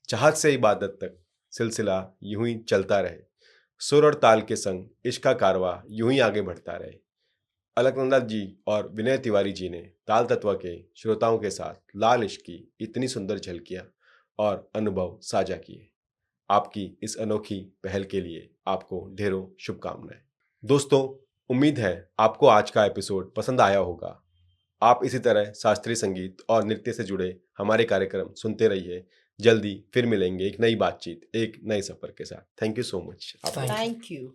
चाहत से इबादत तक सिलसिला यूं ही चलता रहे, सुर और ताल के संग इश्क का कारवां यूं ही आगे बढ़ता रहे. अलकनंदा जी और विनय तिवारी जी ने ताल तत्व के श्रोताओं के साथ लाल इश्क की इतनी सुंदर झलकियां और अनुभव साझा किए. आपकी इस अनोखी पहल के लिए आपको ढेरों शुभकामनाएं. दोस्तों, उम्मीद है आपको आज का एपिसोड पसंद आया होगा. आप इसी तरह शास्त्रीय संगीत और नृत्य से जुड़े हमारे कार्यक्रम सुनते रहिए. जल्दी फिर मिलेंगे एक नई बातचीत, एक नए सफर के साथ. Thank you so much. Thank you. Thank you.